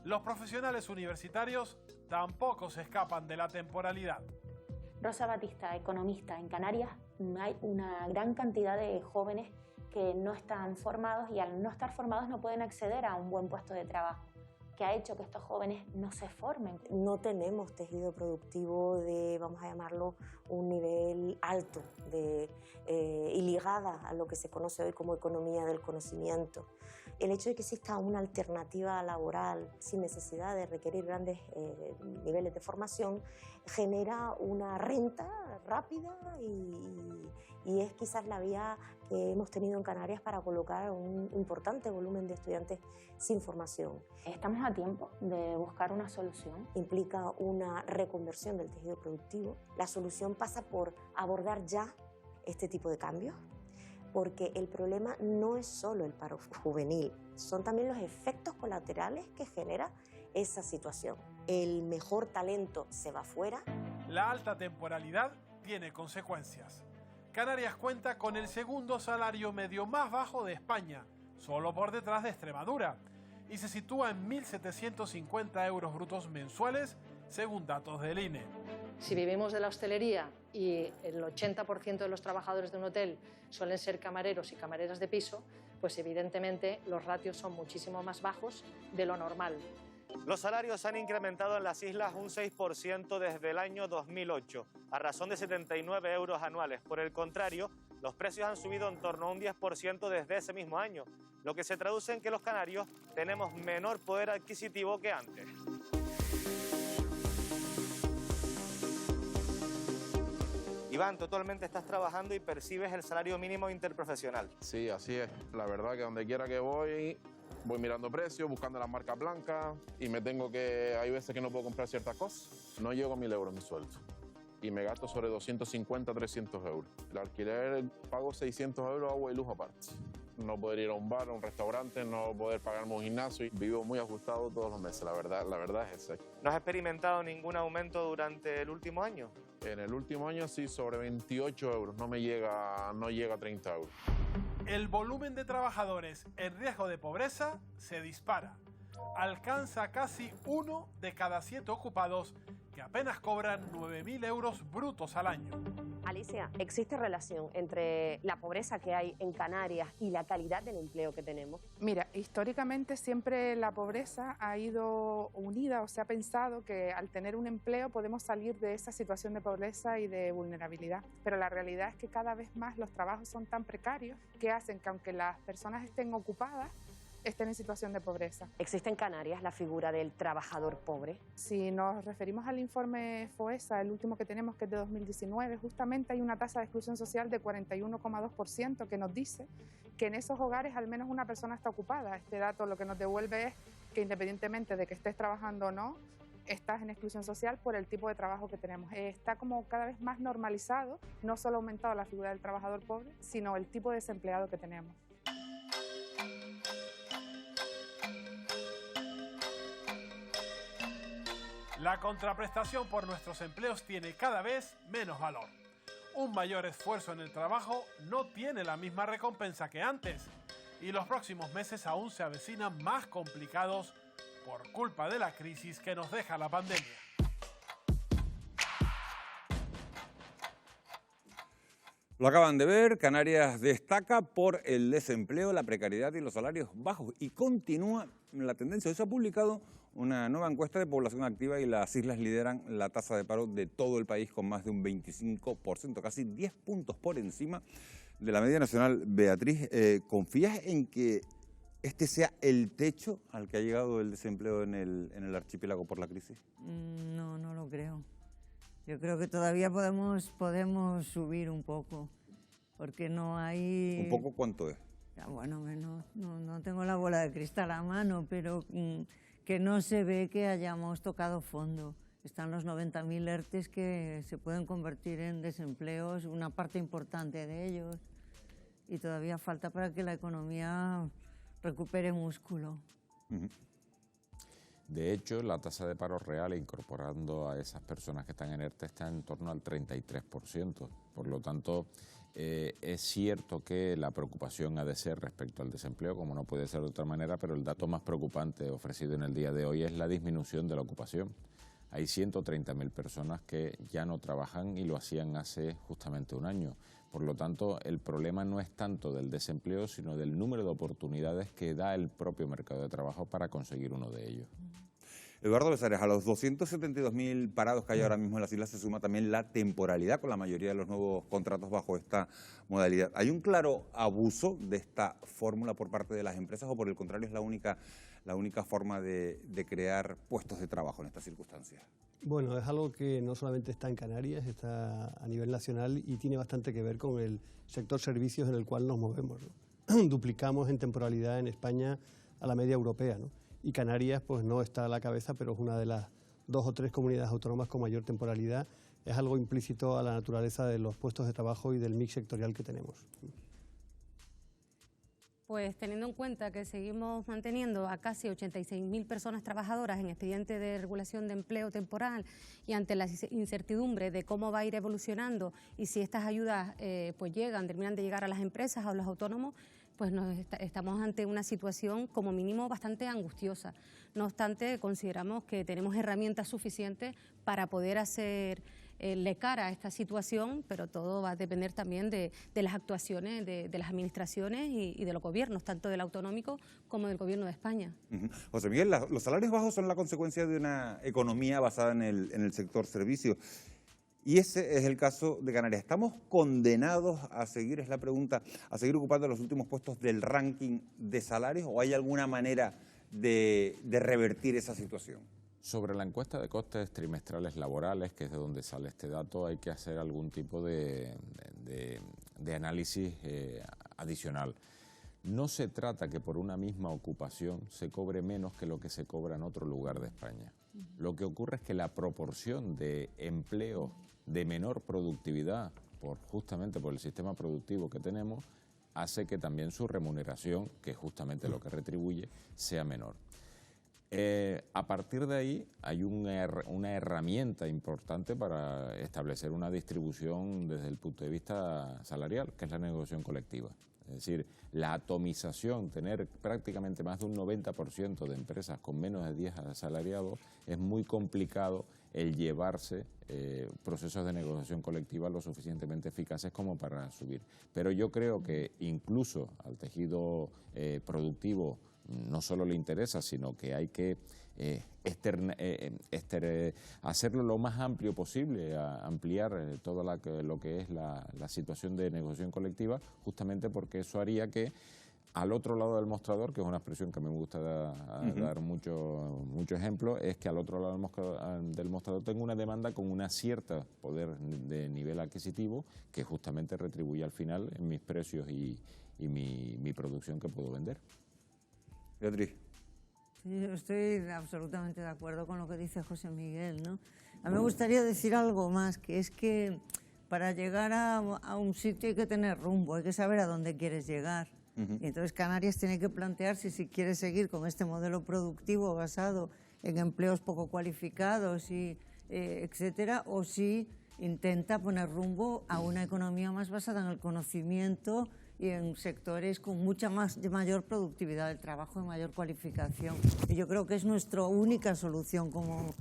los profesionales universitarios tampoco se escapan de la temporalidad. Rosa Batista, economista. En Canarias hay una gran cantidad de jóvenes que no están formados y al no estar formados no pueden acceder a un buen puesto de trabajo. ¿Qué ha hecho que estos jóvenes no se formen? No tenemos tejido productivo de, vamos a llamarlo, un nivel alto y ligada a lo que se conoce hoy como economía del conocimiento. El hecho de que exista una alternativa laboral sin necesidad de requerir grandes niveles de formación genera una renta rápida y es quizás la vía que hemos tenido en Canarias para colocar un importante volumen de estudiantes sin formación. Estamos a tiempo de buscar una solución. Implica una reconversión del tejido productivo. La solución pasa por abordar ya este tipo de cambios, porque el problema no es solo el paro juvenil, son también los efectos colaterales que genera esa situación. El mejor talento se va fuera. La alta temporalidad tiene consecuencias. Canarias cuenta con el segundo salario medio más bajo de España, solo por detrás de Extremadura, y se sitúa en 1.750 euros brutos mensuales, según datos del INE. Si vivimos de la hostelería y el 80% de los trabajadores de un hotel suelen ser camareros y camareras de piso, pues evidentemente los ratios son muchísimo más bajos de lo normal. Los salarios han incrementado en las islas un 6% desde el año 2008, a razón de 79 euros anuales. Por el contrario, los precios han subido en torno a un 10% desde ese mismo año, lo que se traduce en que los canarios tenemos menor poder adquisitivo que antes. Iván, tú actualmente estás trabajando y percibes el salario mínimo interprofesional. Sí, así es. La verdad que donde quiera que voy mirando precios, buscando las marcas blancas y hay veces que no puedo comprar ciertas cosas. No llego a 1.000 euros mi sueldo y me gasto sobre 250, 300 euros. El alquiler pago 600 euros, agua y luz aparte. No poder ir a un bar, a un restaurante, no poder pagarme un gimnasio y vivo muy ajustado todos los meses, la verdad es esa. ¿No has experimentado ningún aumento durante el último año? En el último año sí, sobre 28 euros, no llega a 30 euros. El volumen de trabajadores en riesgo de pobreza se dispara. Alcanza casi 1 de cada 7 ocupados que apenas cobran 9.000 euros brutos al año. Alicia, ¿existe relación entre la pobreza que hay en Canarias y la calidad del empleo que tenemos? Mira, históricamente siempre la pobreza ha ido unida o se ha pensado que al tener un empleo podemos salir de esa situación de pobreza y de vulnerabilidad. Pero la realidad es que cada vez más los trabajos son tan precarios que hacen que aunque las personas estén ocupadas, estén en situación de pobreza. ¿Existe en Canarias la figura del trabajador pobre? Si nos referimos al informe FOESA, el último que tenemos, que es de 2019, justamente hay una tasa de exclusión social de 41,2% que nos dice que en esos hogares al menos una persona está ocupada. Este dato lo que nos devuelve es que independientemente de que estés trabajando o no, estás en exclusión social por el tipo de trabajo que tenemos. Está como cada vez más normalizado, no solo ha aumentado la figura del trabajador pobre, sino el tipo de desempleado que tenemos. La contraprestación por nuestros empleos tiene cada vez menos valor. Un mayor esfuerzo en el trabajo no tiene la misma recompensa que antes y los próximos meses aún se avecinan más complicados por culpa de la crisis que nos deja la pandemia. Lo acaban de ver, Canarias destaca por el desempleo, la precariedad y los salarios bajos y continúa la tendencia. Hoy se ha publicado una nueva encuesta de población activa y las islas lideran la tasa de paro de todo el país con más de un 25%, casi 10 puntos por encima de la media nacional. Beatriz, ¿confías en que este sea el techo al que ha llegado el desempleo en el archipiélago por la crisis? No, no lo creo. Yo creo que todavía podemos subir un poco, porque no hay... ¿Un poco cuánto es? Ya, bueno, no tengo la bola de cristal a mano, pero que no se ve que hayamos tocado fondo. Están los 90.000 ERTEs que se pueden convertir en desempleos, una parte importante de ellos, y todavía falta para que la economía recupere músculo. De hecho, la tasa de paro real, incorporando a esas personas que están en ERTE, está en torno al 33%. Por lo tanto, es cierto que la preocupación ha de ser respecto al desempleo, como no puede ser de otra manera, pero el dato más preocupante ofrecido en el día de hoy es la disminución de la ocupación. Hay 130.000 personas que ya no trabajan y lo hacían hace justamente un año. Por lo tanto, el problema no es tanto del desempleo, sino del número de oportunidades que da el propio mercado de trabajo para conseguir uno de ellos. Eduardo Besares, a los 272.000 parados que hay ahora mismo en las islas se suma también la temporalidad con la mayoría de los nuevos contratos bajo esta modalidad. ¿Hay un claro abuso de esta fórmula por parte de las empresas o por el contrario es la única forma de crear puestos de trabajo en estas circunstancias? Bueno, es algo que no solamente está en Canarias, está a nivel nacional y tiene bastante que ver con el sector servicios en el cual nos movemos, ¿no? Duplicamos en temporalidad en España a la media europea, ¿no? Y Canarias pues no está a la cabeza, pero es una de las 2 o 3 comunidades autónomas con mayor temporalidad. Es algo implícito a la naturaleza de los puestos de trabajo y del mix sectorial que tenemos. Pues teniendo en cuenta que seguimos manteniendo a casi 86.000 personas trabajadoras en expediente de regulación de empleo temporal y ante la incertidumbre de cómo va a ir evolucionando y si estas ayudas pues terminan de llegar a las empresas o a los autónomos, pues estamos ante una situación como mínimo bastante angustiosa. No obstante, consideramos que tenemos herramientas suficientes para poder hacerle cara a esta situación, pero todo va a depender también de las actuaciones de las administraciones y de los gobiernos, tanto del autonómico como del Gobierno de España. José Miguel, los salarios bajos son la consecuencia de una economía basada en el sector servicios. Y ese es el caso de Canarias. ¿Estamos condenados a seguir, es la pregunta, a seguir ocupando los últimos puestos del ranking de salarios o hay alguna manera de revertir esa situación? Sobre la encuesta de costes trimestrales laborales, que es de donde sale este dato, hay que hacer algún tipo de análisis adicional. No se trata que por una misma ocupación se cobre menos que lo que se cobra en otro lugar de España. Lo que ocurre es que la proporción de empleo de menor productividad, justamente por el sistema productivo que tenemos, hace que también su remuneración, que es justamente lo que retribuye, sea menor. A partir de ahí hay una herramienta importante para establecer una distribución desde el punto de vista salarial, que es la negociación colectiva. Es decir, la atomización, tener prácticamente más de un 90% de empresas con menos de 10 asalariados, es muy complicado el llevarse procesos de negociación colectiva lo suficientemente eficaces como para subir. Pero yo creo que incluso al tejido productivo no solo le interesa, sino que hay que hacerlo lo más amplio posible, ampliar todo lo que es la situación de negociación colectiva, justamente porque eso haría que al otro lado del mostrador, que es una expresión que me gusta dar mucho ejemplo, es que al otro lado del mostrador tengo una demanda con una cierta poder de nivel adquisitivo que justamente retribuye al final en mis precios y mi producción que puedo vender. Beatriz. Sí, yo estoy absolutamente de acuerdo con lo que dice José Miguel, ¿no? A mí me gustaría decir algo más, que es que para llegar a un sitio hay que tener rumbo, hay que saber a dónde quieres llegar. Y entonces Canarias tiene que plantearse si quiere seguir con este modelo productivo basado en empleos poco cualificados y etcétera, o si intenta poner rumbo a una economía más basada en el conocimiento y en sectores con mayor productividad del trabajo y mayor cualificación. Y yo creo que es nuestra única solución como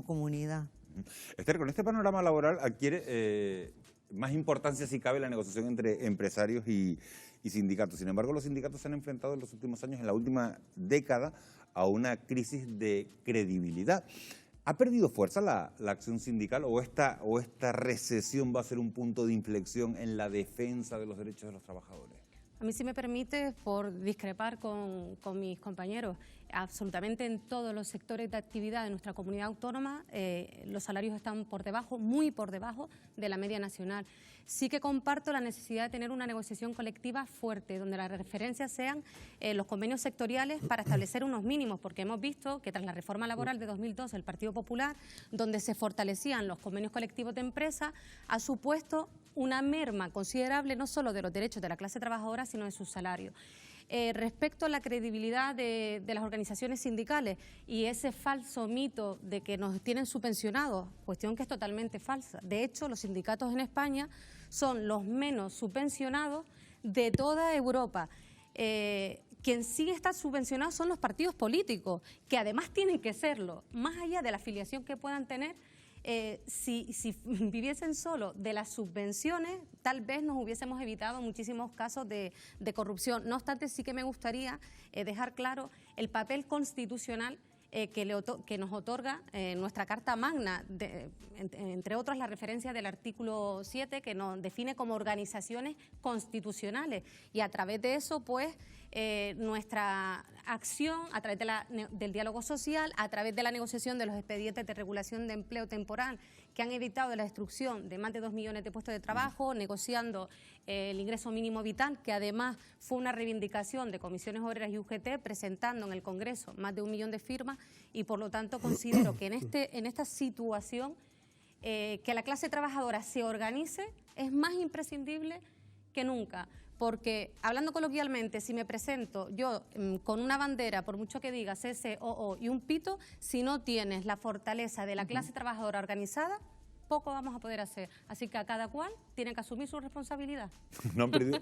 comunidad. Esther, con este panorama laboral adquiere más importancia, si cabe, la negociación entre empresarios y sindicatos. Sin embargo, los sindicatos se han enfrentado en los últimos años, en la última década, a una crisis de credibilidad. ¿Ha perdido fuerza la acción sindical o esta recesión va a ser un punto de inflexión en la defensa de los derechos de los trabajadores? A mí, si me permite, por discrepar con mis compañeros, absolutamente en todos los sectores de actividad de nuestra comunidad autónoma los salarios están por debajo, muy por debajo de la media nacional. Sí que comparto la necesidad de tener una negociación colectiva fuerte, donde las referencias sean los convenios sectoriales para establecer unos mínimos, porque hemos visto que tras la reforma laboral de 2012 el Partido Popular, donde se fortalecían los convenios colectivos de empresa, ha supuesto una merma considerable no solo de los derechos de la clase trabajadora, sino de sus salarios. Respecto a la credibilidad de las organizaciones sindicales y ese falso mito de que nos tienen subvencionados, cuestión que es totalmente falsa. De hecho, los sindicatos en España son los menos subvencionados de toda Europa. Quien sí está subvencionado son los partidos políticos, que además tienen que serlo, más allá de la afiliación que puedan tener. Si viviesen solo de las subvenciones, tal vez nos hubiésemos evitado muchísimos casos de corrupción. No obstante, sí que me gustaría dejar claro el papel constitucional que nos otorga nuestra Carta Magna, entre otras la referencia del artículo 7, que nos define como organizaciones constitucionales, y a través de eso, pues, nuestra acción, a través del diálogo social, a través de la negociación de los expedientes de regulación de empleo temporal, que han evitado la destrucción de más de 2 millones de puestos de trabajo, negociando el ingreso mínimo vital, que además fue una reivindicación de comisiones obreras y UGT, presentando en el Congreso más de 1 millón de firmas, y por lo tanto considero que en esta situación que la clase trabajadora se organice es más imprescindible que nunca. Porque, hablando coloquialmente, si me presento yo con una bandera, por mucho que diga CCOO y un pito, si no tienes la fortaleza de la clase trabajadora organizada, poco vamos a poder hacer. Así que a cada cual tiene que asumir su responsabilidad. No han perdido.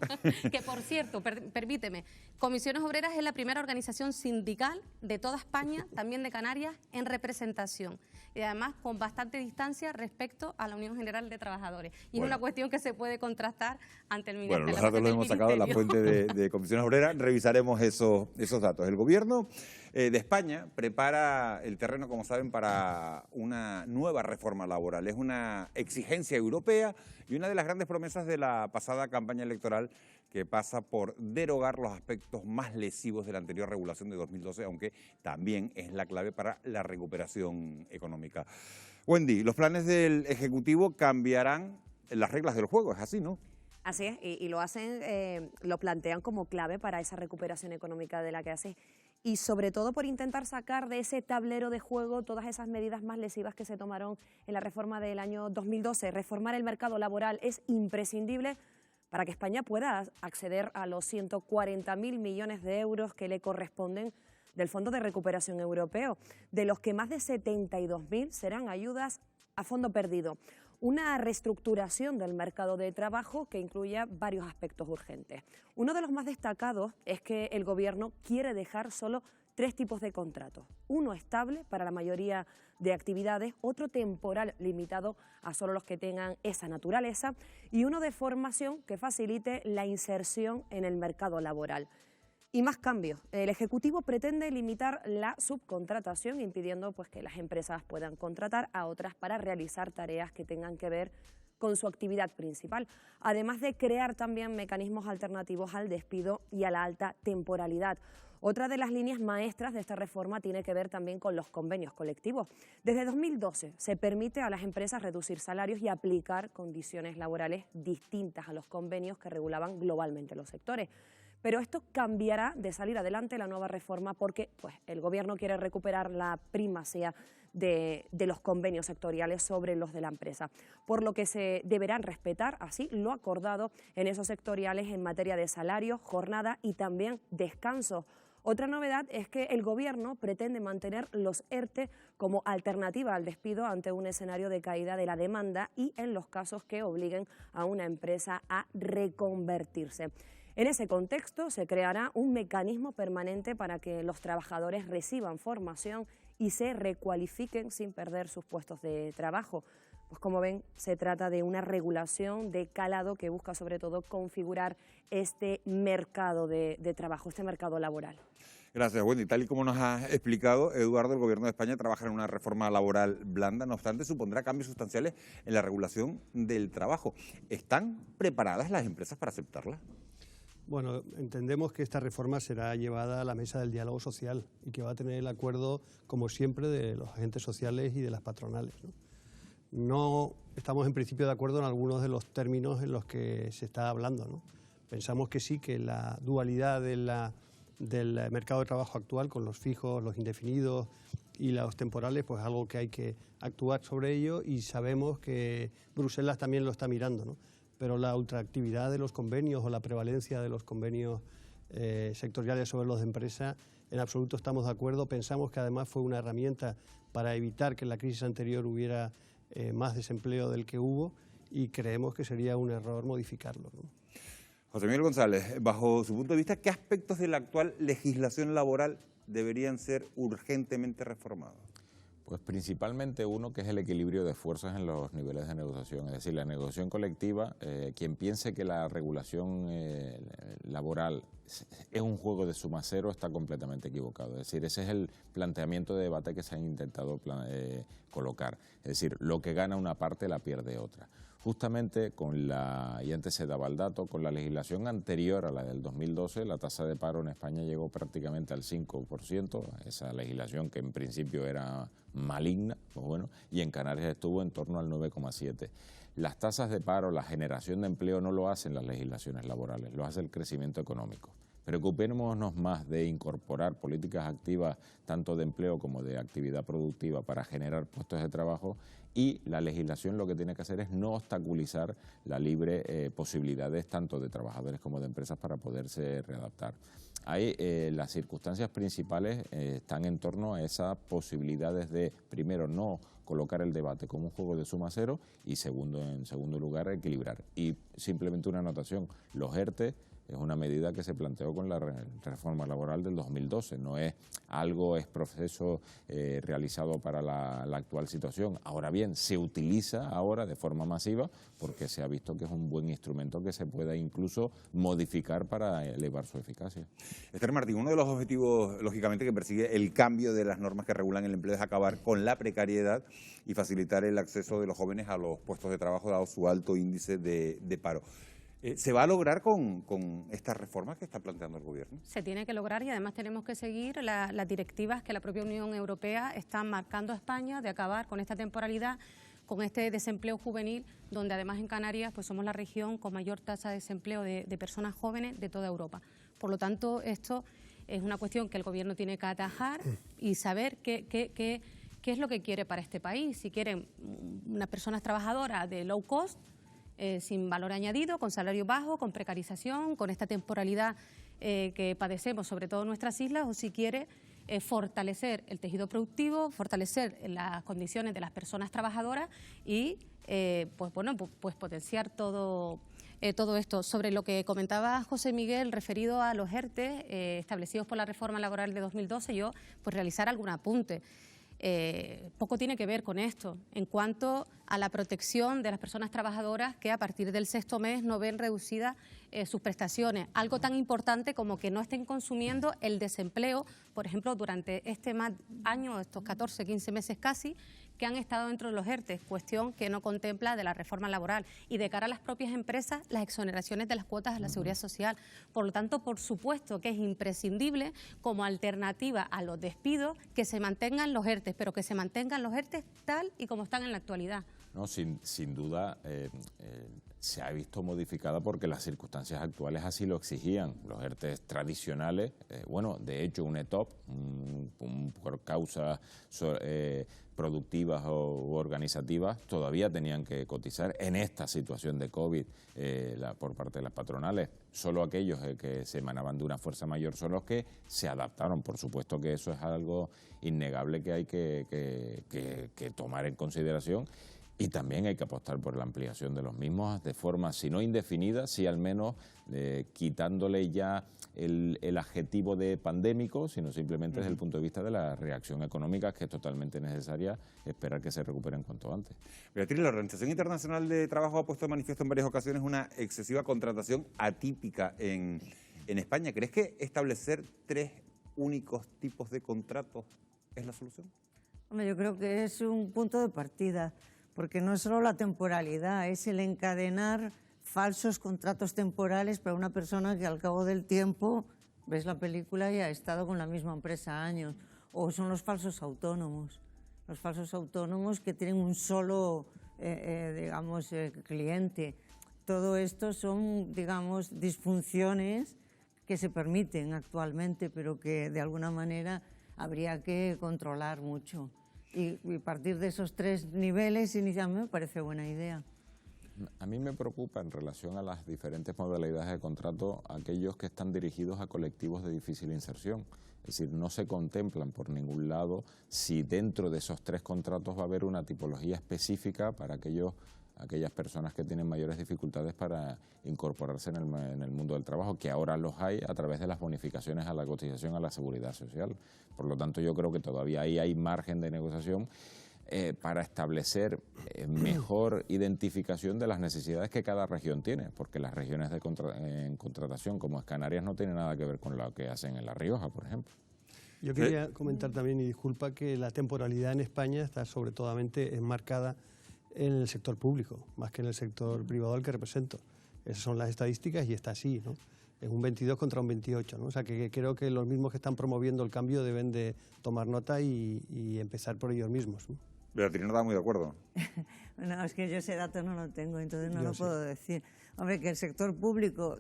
Que, por cierto, permíteme, Comisiones Obreras es la primera organización sindical de toda España, también de Canarias, en representación. Y además con bastante distancia respecto a la Unión General de Trabajadores. Y es una cuestión que se puede contrastar ante el Ministerio. Bueno, los datos los hemos sacado de la fuente de Comisiones Obreras, revisaremos esos datos. El Gobierno de España prepara el terreno, como saben, para una nueva reforma laboral. Es una exigencia europea y una de las grandes promesas de la pasada campaña electoral, que pasa por derogar los aspectos más lesivos de la anterior regulación de 2012, aunque también es la clave para la recuperación económica. Wendy, los planes del Ejecutivo cambiarán las reglas del juego, es así, ¿no? Así es, y lo hacen, lo plantean como clave para esa recuperación económica de la que hace, y sobre todo por intentar sacar de ese tablero de juego todas esas medidas más lesivas que se tomaron en la reforma del año 2012. Reformar el mercado laboral es imprescindible para que España pueda acceder a los 140.000 millones de euros que le corresponden del Fondo de Recuperación Europeo, de los que más de 72.000 serán ayudas a fondo perdido. Una reestructuración del mercado de trabajo que incluya varios aspectos urgentes. Uno de los más destacados es que el Gobierno quiere dejar solo 3 tipos de contratos. Uno estable para la mayoría de actividades, otro temporal limitado a solo los que tengan esa naturaleza, y uno de formación que facilite la inserción en el mercado laboral. Y más cambios. El Ejecutivo pretende limitar la subcontratación, impidiendo pues, que las empresas puedan contratar a otras para realizar tareas que tengan que ver con su actividad principal, además de crear también mecanismos alternativos al despido y a la alta temporalidad. Otra de las líneas maestras de esta reforma tiene que ver también con los convenios colectivos. Desde 2012 se permite a las empresas reducir salarios y aplicar condiciones laborales distintas a los convenios que regulaban globalmente los sectores. Pero esto cambiará de salir adelante la nueva reforma porque pues, el Gobierno quiere recuperar la primacía de los convenios sectoriales sobre los de la empresa, por lo que se deberán respetar así lo acordado en esos sectoriales en materia de salario, jornada y también descanso. Otra novedad es que el Gobierno pretende mantener los ERTE como alternativa al despido ante un escenario de caída de la demanda y en los casos que obliguen a una empresa a reconvertirse. En ese contexto se creará un mecanismo permanente para que los trabajadores reciban formación y se recualifiquen sin perder sus puestos de trabajo. Pues como ven, se trata de una regulación de calado que busca sobre todo configurar este mercado de trabajo, este mercado laboral. Gracias, Wendy. Tal y como nos ha explicado Eduardo, el Gobierno de España trabaja en una reforma laboral blanda, no obstante supondrá cambios sustanciales en la regulación del trabajo. ¿Están preparadas las empresas para aceptarla? Bueno, entendemos que esta reforma será llevada a la mesa del diálogo social y que va a tener el acuerdo, como siempre, de los agentes sociales y de las patronales, ¿no? No estamos en principio de acuerdo en algunos de los términos en los que se está hablando, ¿no? Pensamos que sí, que la dualidad del mercado de trabajo actual, con los fijos, los indefinidos y los temporales, pues es algo que hay que actuar sobre ello, y sabemos que Bruselas también lo está mirando, ¿no? Pero la ultraactividad de los convenios o la prevalencia de los convenios sectoriales sobre los de empresa, en absoluto estamos de acuerdo. Pensamos que además fue una herramienta para evitar que en la crisis anterior hubiera más desempleo del que hubo, y creemos que sería un error modificarlo, ¿no? José Miguel González, bajo su punto de vista, ¿qué aspectos de la actual legislación laboral deberían ser urgentemente reformados? Pues principalmente uno, que es el equilibrio de fuerzas en los niveles de negociación. Es decir, la negociación colectiva, quien piense que la regulación laboral es un juego de suma cero está completamente equivocado. Es decir, ese es el planteamiento de debate que se ha intentado colocar. Es decir, lo que gana una parte la pierde otra. Justamente y antes se daba el dato, con la legislación anterior a la del 2012, la tasa de paro en España llegó prácticamente al 5%, esa legislación que en principio era maligna, pues bueno, y en Canarias estuvo en torno al 9,7%. Las tasas de paro, la generación de empleo no lo hacen las legislaciones laborales, lo hace el crecimiento económico. Preocupémonos más de incorporar políticas activas tanto de empleo como de actividad productiva para generar puestos de trabajo, y la legislación lo que tiene que hacer es no obstaculizar la libre posibilidades tanto de trabajadores como de empresas para poderse readaptar. Ahí las circunstancias principales están en torno a esas posibilidades de, primero, no colocar el debate como un juego de suma cero y en segundo lugar, equilibrar. Y simplemente una anotación, los ERTE es una medida que se planteó con la reforma laboral del 2012, no es proceso realizado para la actual situación. Ahora bien, se utiliza ahora de forma masiva porque se ha visto que es un buen instrumento que se pueda incluso modificar para elevar su eficacia. Esther Martín, uno de los objetivos, lógicamente, que persigue el cambio de las normas que regulan el empleo es acabar con la precariedad y facilitar el acceso de los jóvenes a los puestos de trabajo dado su alto índice de paro. ¿Se va a lograr con estas reformas que está planteando el Gobierno? Se tiene que lograr y además tenemos que seguir las directivas que la propia Unión Europea está marcando a España de acabar con esta temporalidad, con este desempleo juvenil, donde además en Canarias pues somos la región con mayor tasa de desempleo de personas jóvenes de toda Europa. Por lo tanto, esto es una cuestión que el Gobierno tiene que atajar y saber qué es lo que quiere para este país. Si quieren unas personas trabajadoras de low cost, sin valor añadido, con salario bajo, con precarización, con esta temporalidad que padecemos, sobre todo en nuestras islas, o si quiere fortalecer el tejido productivo, fortalecer las condiciones de las personas trabajadoras y pues potenciar todo esto. Sobre lo que comentaba José Miguel referido a los ERTE establecidos por la reforma laboral de 2012, yo pues realizar algún apunte. Poco tiene que ver con esto en cuanto a la protección de las personas trabajadoras que a partir del 6º mes no ven reducidas sus prestaciones. Algo tan importante como que no estén consumiendo el desempleo, por ejemplo, durante este año, estos 14, 15 meses casi, que han estado dentro de los ERTE, cuestión que no contempla de la reforma laboral, y de cara a las propias empresas, las exoneraciones de las cuotas a la seguridad social. Por lo tanto, por supuesto que es imprescindible como alternativa a los despidos que se mantengan los ERTE, pero que se mantengan los ERTE tal y como están en la actualidad. No, sin duda se ha visto modificada porque las circunstancias actuales así lo exigían. Los ERTE tradicionales, de hecho un ETOP, por causas productivas o organizativas, todavía tenían que cotizar en esta situación de COVID por parte de las patronales. Solo aquellos que se emanaban de una fuerza mayor son los que se adaptaron. Por supuesto que eso es algo innegable que hay que tomar en consideración. Y también hay que apostar por la ampliación de los mismos de forma, si no indefinida, sí al menos quitándole ya el adjetivo de pandémico, sino simplemente desde el punto de vista de la reacción económica, que es totalmente necesaria esperar que se recuperen cuanto antes. Beatriz, la Organización Internacional de Trabajo ha puesto de manifiesto en varias ocasiones una excesiva contratación atípica en España. ¿Crees que establecer 3 únicos tipos de contratos es la solución? Hombre, yo creo que es un punto de partida, porque no es solo la temporalidad, es el encadenar falsos contratos temporales para una persona que al cabo del tiempo ves la película y ha estado con la misma empresa años. O son los falsos autónomos que tienen un solo, cliente. Todo esto son, disfunciones que se permiten actualmente, pero que de alguna manera habría que controlar mucho. Y partir de esos 3 niveles inicialmente me parece buena idea. A mí me preocupa en relación a las diferentes modalidades de contrato aquellos que están dirigidos a colectivos de difícil inserción. Es decir, no se contemplan por ningún lado si dentro de esos 3 contratos va a haber una tipología específica para aquellos aquellas personas que tienen mayores dificultades para incorporarse en el mundo del trabajo, que ahora los hay a través de las bonificaciones a la cotización a la seguridad social. Por lo tanto, yo creo que todavía ahí hay margen de negociación para establecer mejor identificación de las necesidades que cada región tiene, porque las regiones en contratación, como es Canarias, no tienen nada que ver con lo que hacen en La Rioja, por ejemplo. Yo quería comentar también, y disculpa, que la temporalidad en España está sobre todo enmarcada en el sector público, más que en el sector privado al que represento. Esas son las estadísticas y está así, ¿no? Es un 22 contra un 28, ¿no? O sea, que creo que los mismos que están promoviendo el cambio deben de tomar nota y empezar por ellos mismos, ¿no? Beatriz no está muy de acuerdo. No, es que yo ese dato no lo tengo, entonces no lo puedo decir. Hombre, que el sector público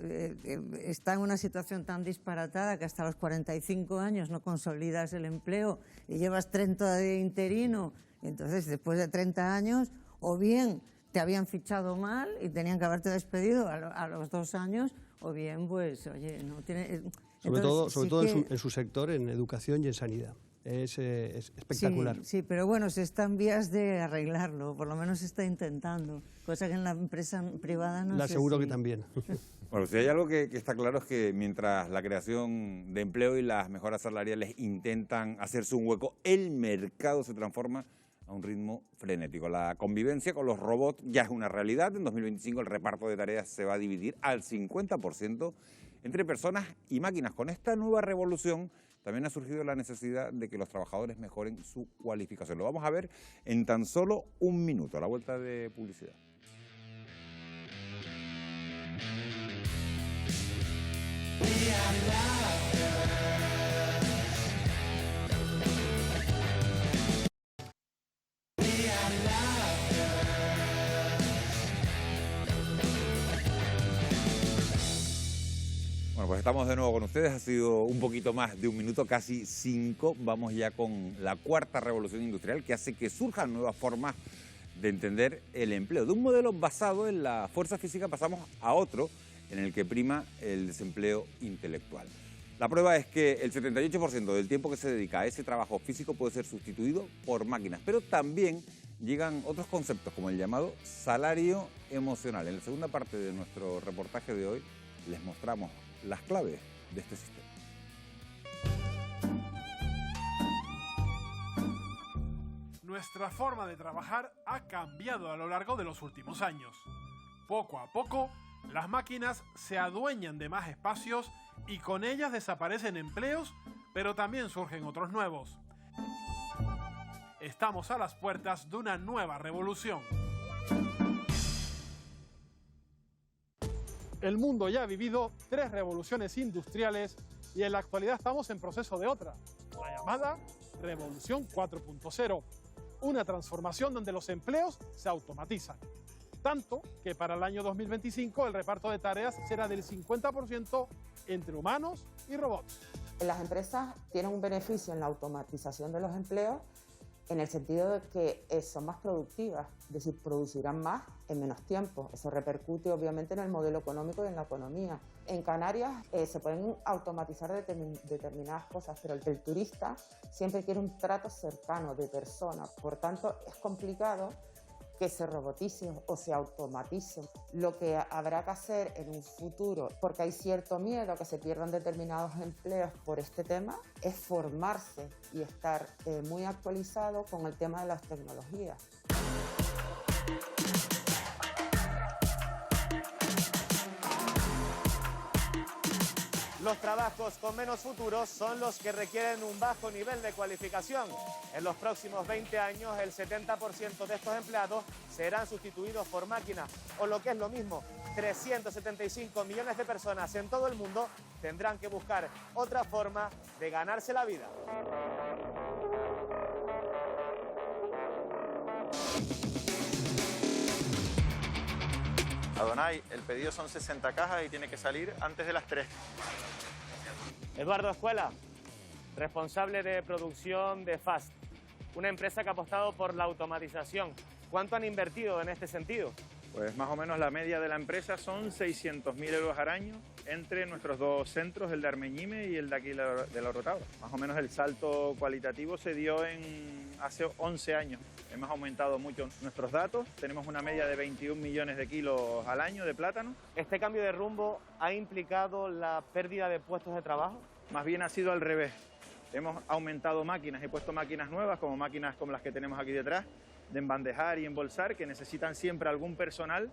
está en una situación tan disparatada que hasta los 45 años no consolidas el empleo y llevas 30 de interino, y entonces después de 30 años, o bien te habían fichado mal y tenían que haberte despedido a los 2 años, o bien, pues, oye, no tiene... Sobre todo en su sector, en educación y en sanidad. Es espectacular. Sí, pero bueno, se está en vías de arreglarlo, por lo menos se está intentando, cosa que en la empresa privada no sé. Le aseguro que también. Bueno, si hay algo que está claro es que mientras la creación de empleo y las mejoras salariales intentan hacerse un hueco, el mercado se transforma a un ritmo frenético. La convivencia con los robots ya es una realidad. En 2025 el reparto de tareas se va a dividir al 50% entre personas y máquinas. Con esta nueva revolución también ha surgido la necesidad de que los trabajadores mejoren su cualificación. Lo vamos a ver en tan solo un minuto, a la vuelta de publicidad. Bueno, pues estamos de nuevo con ustedes, ha sido un poquito más de un minuto, casi 5. Vamos ya con la cuarta revolución industrial que hace que surjan nuevas formas de entender el empleo. De un modelo basado en la fuerza física pasamos a otro en el que prima el desempleo intelectual. La prueba es que el 78% del tiempo que se dedica a ese trabajo físico puede ser sustituido por máquinas, pero también llegan otros conceptos como el llamado salario emocional. En la segunda parte de nuestro reportaje de hoy les mostramos las claves de este sistema. Nuestra forma de trabajar ha cambiado a lo largo de los últimos años. Poco a poco, las máquinas se adueñan de más espacios y con ellas desaparecen empleos, pero también surgen otros nuevos. Estamos a las puertas de una nueva revolución. El mundo ya ha vivido 3 revoluciones industriales y en la actualidad estamos en proceso de otra, la llamada Revolución 4.0, una transformación donde los empleos se automatizan. Tanto que para el año 2025 el reparto de tareas será del 50% entre humanos y robots. Las empresas tienen un beneficio en la automatización de los empleos en el sentido de que son más productivas, es decir, producirán más en menos tiempo. Eso repercute obviamente en el modelo económico y en la economía. En Canarias se pueden automatizar determinadas cosas, pero el turista siempre quiere un trato cercano de persona. Por tanto, es complicado que se roboticen o se automaticen. Lo que habrá que hacer en un futuro, porque hay cierto miedo a que se pierdan determinados empleos por este tema, es formarse y estar muy actualizado con el tema de las tecnologías. Los trabajos con menos futuros son los que requieren un bajo nivel de cualificación. En los próximos 20 años, el 70% de estos empleados serán sustituidos por máquinas, o lo que es lo mismo, 375 millones de personas en todo el mundo tendrán que buscar otra forma de ganarse la vida. Adonai, el pedido son 60 cajas y tiene que salir antes de las 3. Eduardo Escuela, responsable de producción de FAST, una empresa que ha apostado por la automatización. ¿Cuánto han invertido en este sentido? Pues más o menos la media de la empresa son 600.000 euros al año entre nuestros dos centros, el de Armeñime y el de aquí de la Orotava. Más o menos el salto cualitativo se dio hace 11 años. Hemos aumentado mucho nuestros datos, tenemos una media de 21 millones de kilos al año de plátano. ¿Este cambio de rumbo ha implicado la pérdida de puestos de trabajo? Más bien ha sido al revés. Hemos aumentado máquinas, he puesto máquinas nuevas, como máquinas como las que tenemos aquí detrás, de embandejar y embolsar, que necesitan siempre algún personal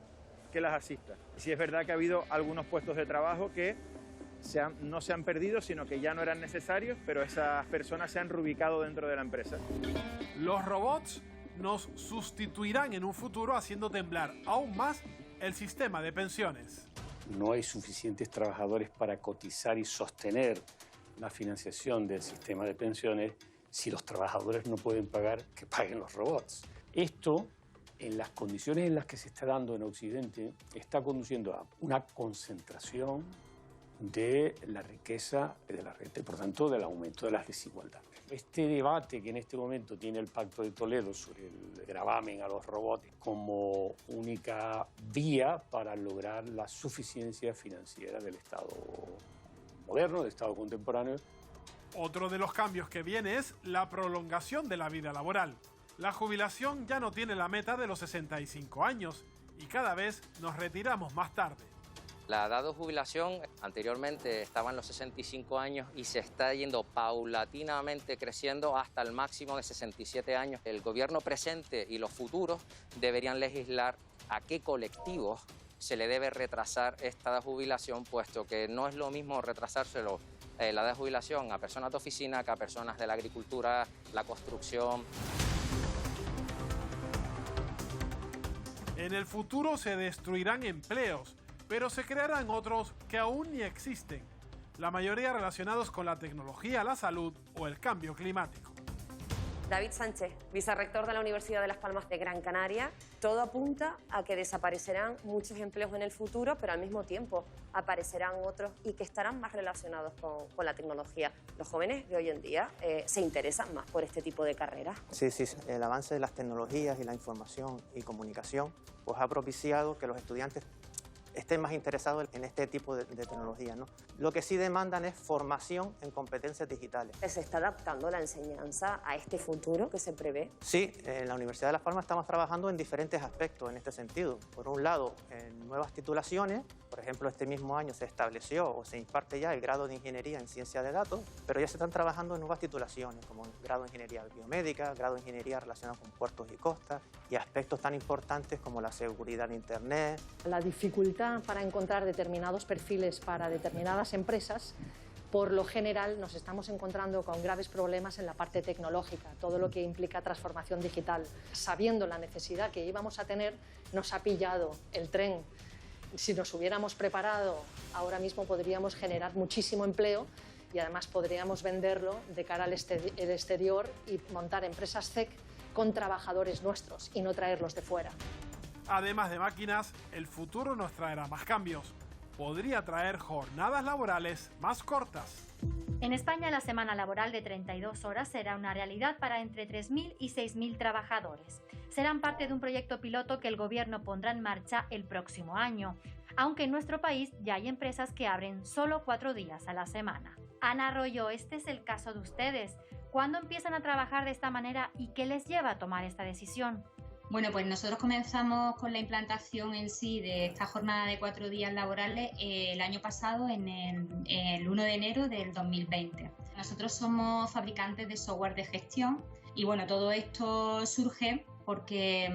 que las asista. Y sí es verdad que ha habido algunos puestos de trabajo que no se han perdido, sino que ya no eran necesarios, pero esas personas se han reubicado dentro de la empresa. Los robots nos sustituirán en un futuro haciendo temblar aún más el sistema de pensiones. No hay suficientes trabajadores para cotizar y sostener la financiación del sistema de pensiones. Si los trabajadores no pueden pagar, que paguen los robots. Esto, en las condiciones en las que se está dando en Occidente, está conduciendo a una concentración de la riqueza de la renta y, por tanto, del aumento de las desigualdades. Este debate que en este momento tiene el Pacto de Toledo sobre el gravamen a los robots como única vía para lograr la suficiencia financiera del Estado moderno, del Estado contemporáneo. Otro de los cambios que viene es la prolongación de la vida laboral. La jubilación ya no tiene la meta de los 65 años y cada vez nos retiramos más tarde. La edad de jubilación anteriormente estaba en los 65 años y se está yendo paulatinamente creciendo hasta el máximo de 67 años. El gobierno presente y los futuros deberían legislar a qué colectivos se le debe retrasar esta edad de jubilación, puesto que no es lo mismo retrasárselo la edad de jubilación a personas de oficina que a personas de la agricultura, la construcción. En el futuro se destruirán empleos, pero se crearán otros que aún ni existen, la mayoría relacionados con la tecnología, la salud o el cambio climático. David Sánchez, vicerrector de la Universidad de Las Palmas de Gran Canaria. Todo apunta a que desaparecerán muchos empleos en el futuro, pero al mismo tiempo aparecerán otros y que estarán más relacionados con la tecnología. Los jóvenes de hoy en día se interesan más por este tipo de carreras. Sí, el avance de las tecnologías y la información y comunicación pues ha propiciado que los estudiantes estén más interesados en este tipo de tecnología, ¿no? Lo que sí demandan es formación en competencias digitales. ¿Se está adaptando la enseñanza a este futuro que se prevé? Sí, en la Universidad de Las Palmas estamos trabajando en diferentes aspectos en este sentido. Por un lado, en nuevas titulaciones. Por ejemplo, este mismo año se estableció o se imparte ya el grado de Ingeniería en Ciencia de Datos, pero ya se están trabajando en nuevas titulaciones, como el grado de Ingeniería Biomédica, grado de Ingeniería relacionado con puertos y costas, y aspectos tan importantes como la seguridad en Internet. La dificultad para encontrar determinados perfiles para determinadas empresas, por lo general nos estamos encontrando con graves problemas en la parte tecnológica, todo lo que implica transformación digital. Sabiendo la necesidad que íbamos a tener, nos ha pillado el tren. Si nos hubiéramos preparado, ahora mismo podríamos generar muchísimo empleo y además podríamos venderlo de cara al exterior y montar empresas CEC con trabajadores nuestros y no traerlos de fuera. Además de máquinas, el futuro nos traerá más cambios. Podría traer jornadas laborales más cortas. En España, la semana laboral de 32 horas será una realidad para entre 3.000 y 6.000 trabajadores. Serán parte de un proyecto piloto que el Gobierno pondrá en marcha el próximo año, aunque en nuestro país ya hay empresas que abren solo 4 días a la semana. Ana Arroyo, este es el caso de ustedes. ¿Cuándo empiezan a trabajar de esta manera y qué les lleva a tomar esta decisión? Bueno, pues nosotros comenzamos con la implantación en sí de esta jornada de 4 días laborales el año pasado, en el 1 de enero del 2020. Nosotros somos fabricantes de software de gestión y bueno, todo esto surge porque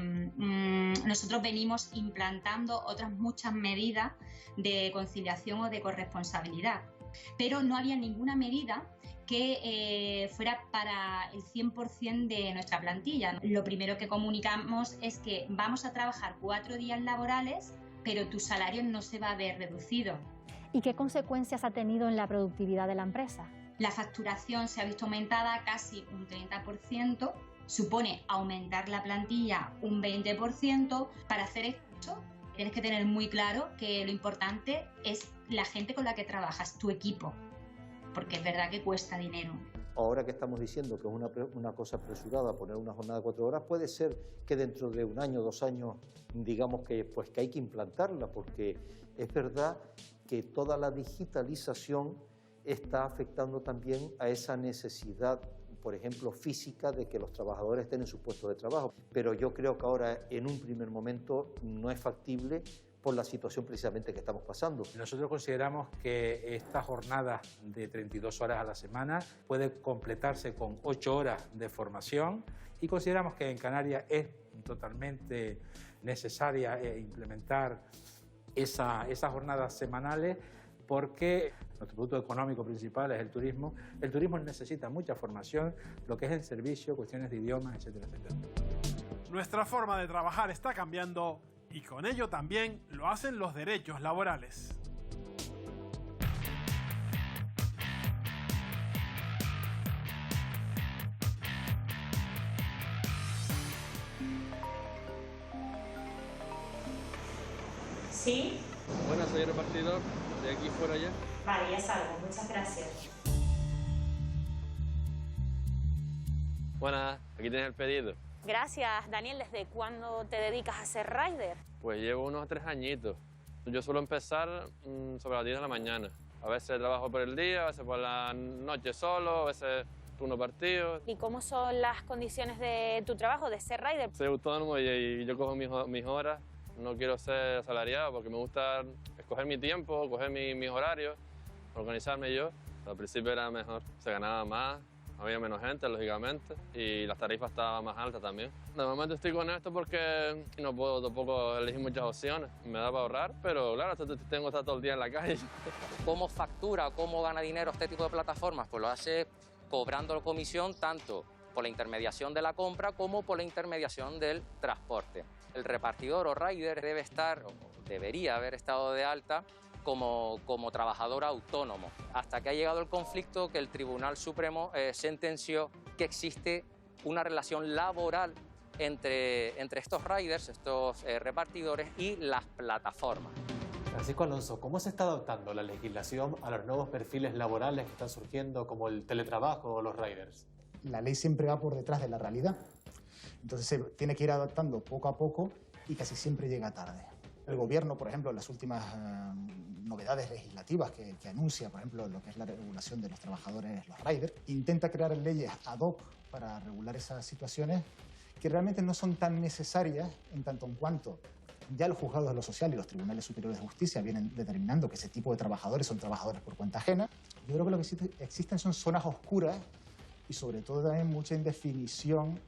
nosotros venimos implantando otras muchas medidas de conciliación o de corresponsabilidad, pero no había ninguna medida que fuera para el 100% de nuestra plantilla. Lo primero que comunicamos es que vamos a trabajar 4 días laborales, pero tu salario no se va a ver reducido. ¿Y qué consecuencias ha tenido en la productividad de la empresa? La facturación se ha visto aumentada casi un 30%, supone aumentar la plantilla un 20%. Para hacer esto tienes que tener muy claro que lo importante es la gente con la que trabajas, tu equipo, porque es verdad que cuesta dinero. Ahora que estamos diciendo que es una cosa apresurada poner una jornada de 4 horas, puede ser que dentro de 1 año, 2 años, digamos que hay que implantarla, porque es verdad que toda la digitalización está afectando también a esa necesidad, por ejemplo, física, de que los trabajadores estén en sus puestos de trabajo. Pero yo creo que ahora, en un primer momento, no es factible por la situación precisamente que estamos pasando. Nosotros consideramos que esta jornada de 32 horas a la semana puede completarse con 8 horas de formación y consideramos que en Canarias es totalmente necesaria implementar esas jornadas semanales, porque nuestro producto económico principal es el turismo. El turismo necesita mucha formación, lo que es el servicio, cuestiones de idiomas, etcétera, etcétera. Nuestra forma de trabajar está cambiando y con ello también lo hacen los derechos laborales. ¿Sí? Buenas, soy el repartidor de aquí fuera ya. Vale, ya salgo. Muchas gracias. Buenas, aquí tienes el pedido. Gracias, Daniel. ¿Desde cuándo te dedicas a ser rider? Pues llevo unos 3 añitos. Yo suelo empezar sobre las 10 de la mañana. A veces trabajo por el día, a veces por la noche solo, a veces turno partido. ¿Y cómo son las condiciones de tu trabajo, de ser rider? Soy autónomo y yo cojo mis horas. No quiero ser asalariado porque me gusta escoger mi tiempo, coger mis horarios, organizarme yo. Al principio era mejor, se ganaba más. Había menos gente, lógicamente, y las tarifas estaban más altas también. Normalmente estoy con esto porque no puedo tampoco elegir muchas opciones. Me da para ahorrar, pero claro, tengo que estar todo el día en la calle. ¿Cómo factura, cómo gana dinero este tipo de plataformas? Pues lo hace cobrando comisión tanto por la intermediación de la compra como por la intermediación del transporte. El repartidor o rider debe estar, o debería haber estado de alta, como trabajador autónomo, hasta que ha llegado el conflicto que el Tribunal Supremo sentenció que existe una relación laboral entre estos riders, estos repartidores y las plataformas. Francisco Alonso, ¿cómo se está adaptando la legislación a los nuevos perfiles laborales que están surgiendo, como el teletrabajo o los riders? La ley siempre va por detrás de la realidad, entonces se tiene que ir adaptando poco a poco y casi siempre llega tarde. El gobierno, por ejemplo, en las últimas novedades legislativas que anuncia, por ejemplo, lo que es la regulación de los trabajadores, los riders, intenta crear leyes ad hoc para regular esas situaciones que realmente no son tan necesarias en tanto en cuanto ya los juzgados de lo social y los tribunales superiores de justicia vienen determinando que ese tipo de trabajadores son trabajadores por cuenta ajena. Yo creo que lo que existen son zonas oscuras y sobre todo también mucha indefinición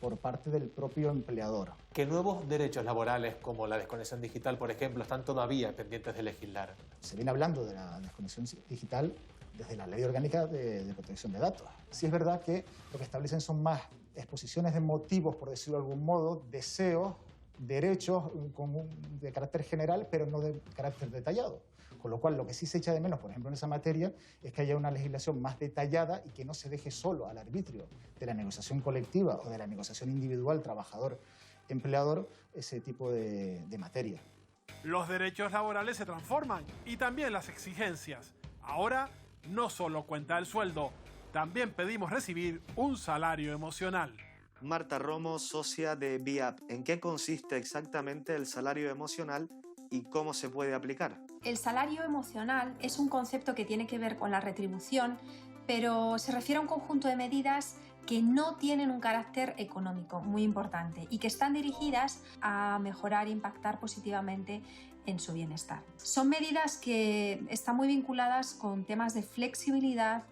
por parte del propio empleador. ¿Qué nuevos derechos laborales, como la desconexión digital, por ejemplo, están todavía pendientes de legislar? Se viene hablando de la desconexión digital desde la Ley Orgánica de Protección de Datos. Sí es verdad que lo que establecen son más exposiciones de motivos, por decirlo de algún modo, deseos, derechos de carácter general, pero no de carácter detallado. Con lo cual, lo que sí se echa de menos, por ejemplo, en esa materia, es que haya una legislación más detallada y que no se deje solo al arbitrio de la negociación colectiva o de la negociación individual trabajador-empleador ese tipo de materia. Los derechos laborales se transforman y también las exigencias. Ahora no solo cuenta el sueldo, también pedimos recibir un salario emocional. Marta Romo, socia de BIAP. ¿En qué consiste exactamente el salario emocional y cómo se puede aplicar? El salario emocional es un concepto que tiene que ver con la retribución, pero se refiere a un conjunto de medidas que no tienen un carácter económico muy importante y que están dirigidas a mejorar e impactar positivamente en su bienestar. Son medidas que están muy vinculadas con temas de flexibilidad,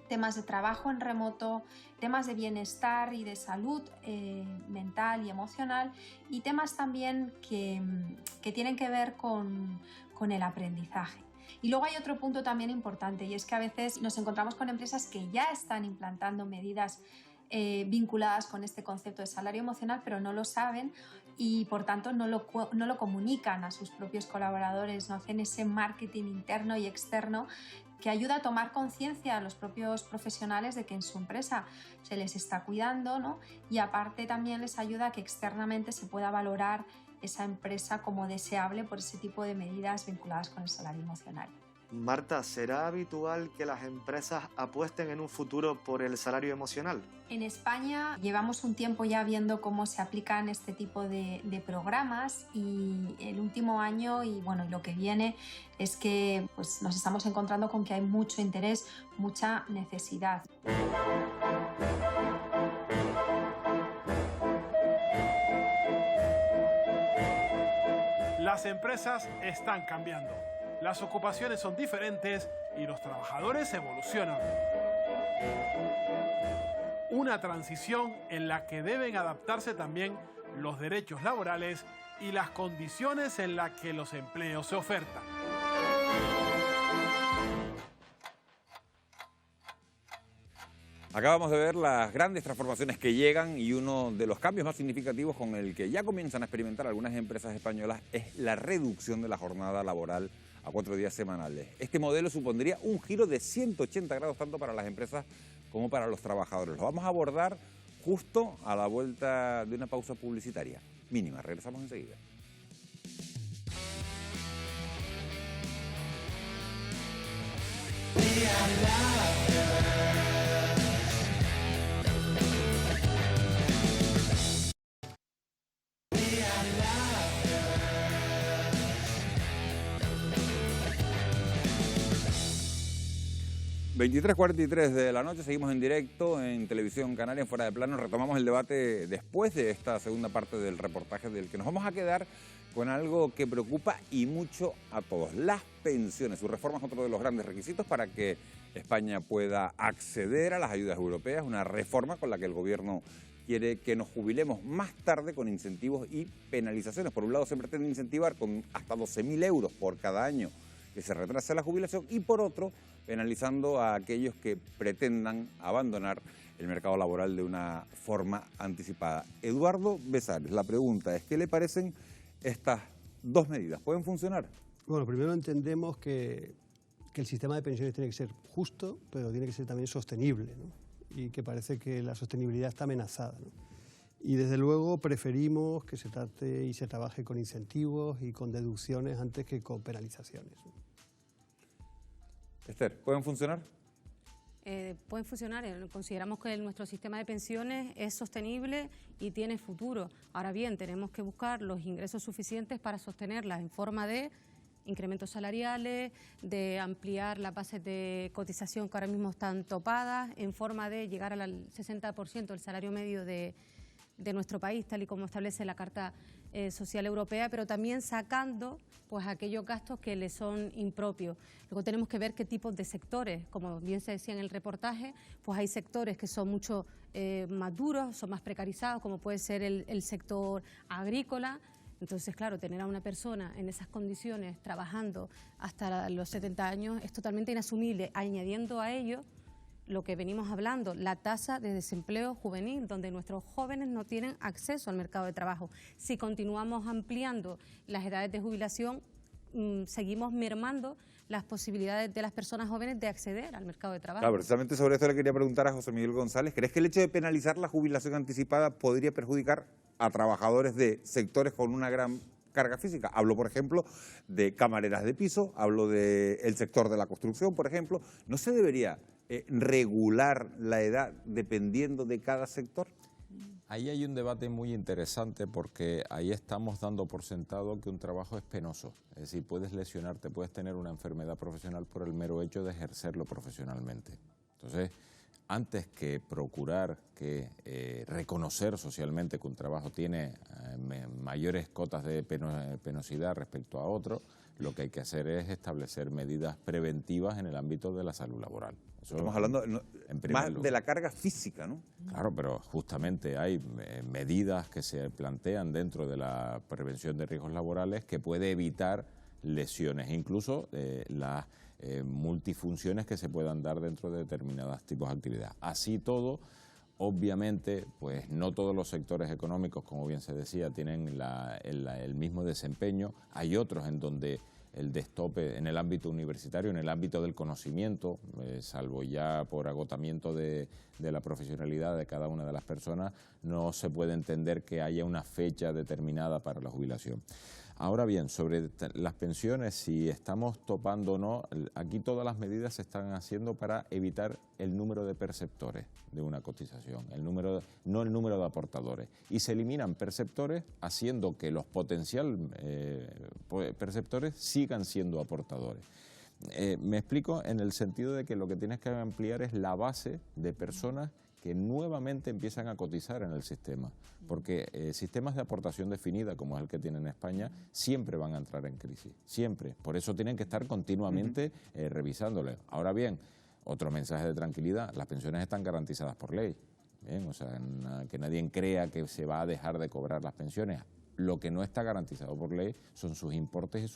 temas de trabajo en remoto, temas de bienestar y de salud mental y emocional y temas también que tienen que ver con el aprendizaje. Y luego hay otro punto también importante y es que a veces nos encontramos con empresas que ya están implantando medidas vinculadas con este concepto de salario emocional, pero no lo saben y por tanto no lo comunican a sus propios colaboradores, no hacen ese marketing interno y externo que ayuda a tomar conciencia a los propios profesionales de que en su empresa se les está cuidando, ¿no? Y aparte también les ayuda a que externamente se pueda valorar esa empresa como deseable por ese tipo de medidas vinculadas con el salario emocional. Marta, ¿será habitual que las empresas apuesten en un futuro por el salario emocional? En España llevamos un tiempo ya viendo cómo se aplican este tipo de programas, y el último año y bueno, lo que viene es que pues, nos estamos encontrando con que hay mucho interés, mucha necesidad. Las empresas están cambiando, las ocupaciones son diferentes y los trabajadores evolucionan. Una transición en la que deben adaptarse también los derechos laborales y las condiciones en las que los empleos se ofertan. Acabamos de ver las grandes transformaciones que llegan, y uno de los cambios más significativos con el que ya comienzan a experimentar algunas empresas españolas es la reducción de la jornada laboral a 4 días semanales. Este modelo supondría un giro de 180 grados tanto para las empresas como para los trabajadores. Lo vamos a abordar justo a la vuelta de una pausa publicitaria mínima. Regresamos enseguida. ...23:43 de la noche, seguimos en directo en Televisión Canaria, en Fuera de Plano. Retomamos el debate después de esta segunda parte del reportaje, del que nos vamos a quedar con algo que preocupa y mucho a todos: las pensiones. Su reforma es otro de los grandes requisitos para que España pueda acceder a las ayudas europeas, una reforma con la que el gobierno quiere que nos jubilemos más tarde con incentivos y penalizaciones. Por un lado se pretende incentivar con hasta 12.000 euros por cada año que se retrase la jubilación, y por otro penalizando a aquellos que pretendan abandonar el mercado laboral de una forma anticipada. Eduardo Besares, la pregunta es: ¿qué le parecen estas dos medidas? ¿Pueden funcionar? Bueno, primero entendemos que el sistema de pensiones tiene que ser justo, pero tiene que ser también sostenible, ¿no? Y que parece que la sostenibilidad está amenazada, ¿no? Y desde luego preferimos que se trate y se trabaje con incentivos y con deducciones antes que con penalizaciones, ¿no? Esther, ¿pueden funcionar? Pueden funcionar. Consideramos que nuestro sistema de pensiones es sostenible y tiene futuro. Ahora bien, tenemos que buscar los ingresos suficientes para sostenerlas en forma de incrementos salariales, de ampliar las bases de cotización que ahora mismo están topadas, en forma de llegar al 60% del salario medio de nuestro país, tal y como establece la Carta Social Europea, pero también sacando pues aquellos gastos que le son impropios. Luego tenemos que ver qué tipos de sectores, como bien se decía en el reportaje, pues hay sectores que son mucho más duros, son más precarizados, como puede ser el sector agrícola. Entonces, claro, tener a una persona en esas condiciones trabajando hasta los 70 años es totalmente inasumible, añadiendo a ello lo que venimos hablando, la tasa de desempleo juvenil, donde nuestros jóvenes no tienen acceso al mercado de trabajo. Si continuamos ampliando las edades de jubilación, seguimos mermando las posibilidades de las personas jóvenes de acceder al mercado de trabajo. Claro, precisamente sobre esto le quería preguntar a José Miguel González. ¿Crees que el hecho de penalizar la jubilación anticipada podría perjudicar a trabajadores de sectores con una gran carga física? Hablo, por ejemplo, de camareras de piso, hablo del sector de la construcción, por ejemplo. ¿No se debería regular la edad dependiendo de cada sector? Ahí hay un debate muy interesante, porque ahí estamos dando por sentado que un trabajo es penoso. Es decir, puedes lesionarte, puedes tener una enfermedad profesional por el mero hecho de ejercerlo profesionalmente. Entonces, antes que procurar reconocer socialmente que un trabajo tiene mayores cotas de penosidad respecto a otro, lo que hay que hacer es establecer medidas preventivas en el ámbito de la salud laboral. Eso, estamos hablando más de la carga física, ¿no? Claro, pero justamente hay medidas que se plantean dentro de la prevención de riesgos laborales que puede evitar lesiones, incluso las multifunciones que se puedan dar dentro de determinados tipos de actividad. Así todo, obviamente, pues no todos los sectores económicos, como bien se decía, tienen el mismo desempeño. Hay otros en donde el destope en el ámbito universitario, en el ámbito del conocimiento, salvo ya por agotamiento de la profesionalidad de cada una de las personas, no se puede entender que haya una fecha determinada para la jubilación. Ahora bien, sobre las pensiones, si estamos topando o no, aquí todas las medidas se están haciendo para evitar el número de perceptores de una cotización, no el número de aportadores. Y se eliminan perceptores haciendo que los potenciales perceptores sigan siendo aportadores. Me explico en el sentido de que lo que tienes que ampliar es la base de personas que nuevamente empiezan a cotizar en el sistema, porque sistemas de aportación definida, como es el que tiene en España, siempre van a entrar en crisis, siempre. Por eso tienen que estar continuamente revisándole. Ahora bien, otro mensaje de tranquilidad, las pensiones están garantizadas por ley. Bien, o sea, que nadie crea que se va a dejar de cobrar las pensiones. Lo que no está garantizado por ley son sus importes y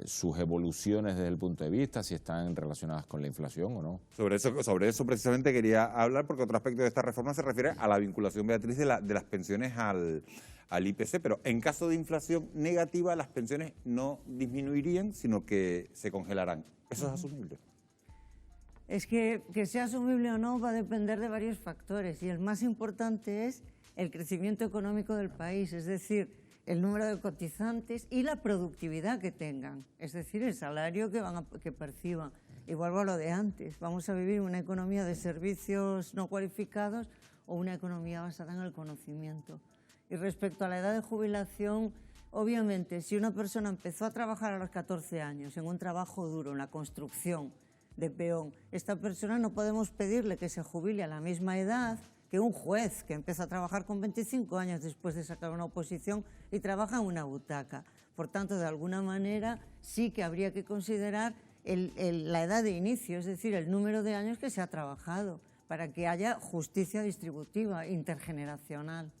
sus evoluciones desde el punto de vista, si están relacionadas con la inflación o no. Sobre eso precisamente quería hablar, porque otro aspecto de esta reforma se refiere a la vinculación, Beatriz, de las pensiones al IPC, pero en caso de inflación negativa las pensiones no disminuirían, sino que se congelarán. ¿Eso es asumible? Es que sea asumible o no va a depender de varios factores, y el más importante es el crecimiento económico del país, es decir, el número de cotizantes y la productividad que tengan, es decir, el salario que perciban. Y vuelvo a lo de antes, vamos a vivir una economía de servicios no cualificados o una economía basada en el conocimiento. Y respecto a la edad de jubilación, obviamente, si una persona empezó a trabajar a los 14 años en un trabajo duro, en la construcción de peón, esta persona no podemos pedirle que se jubile a la misma edad que un juez que empieza a trabajar con 25 años después de sacar una oposición y trabaja en una butaca. Por tanto, de alguna manera sí que habría que considerar la edad de inicio, es decir, el número de años que se ha trabajado, para que haya justicia distributiva, intergeneracional.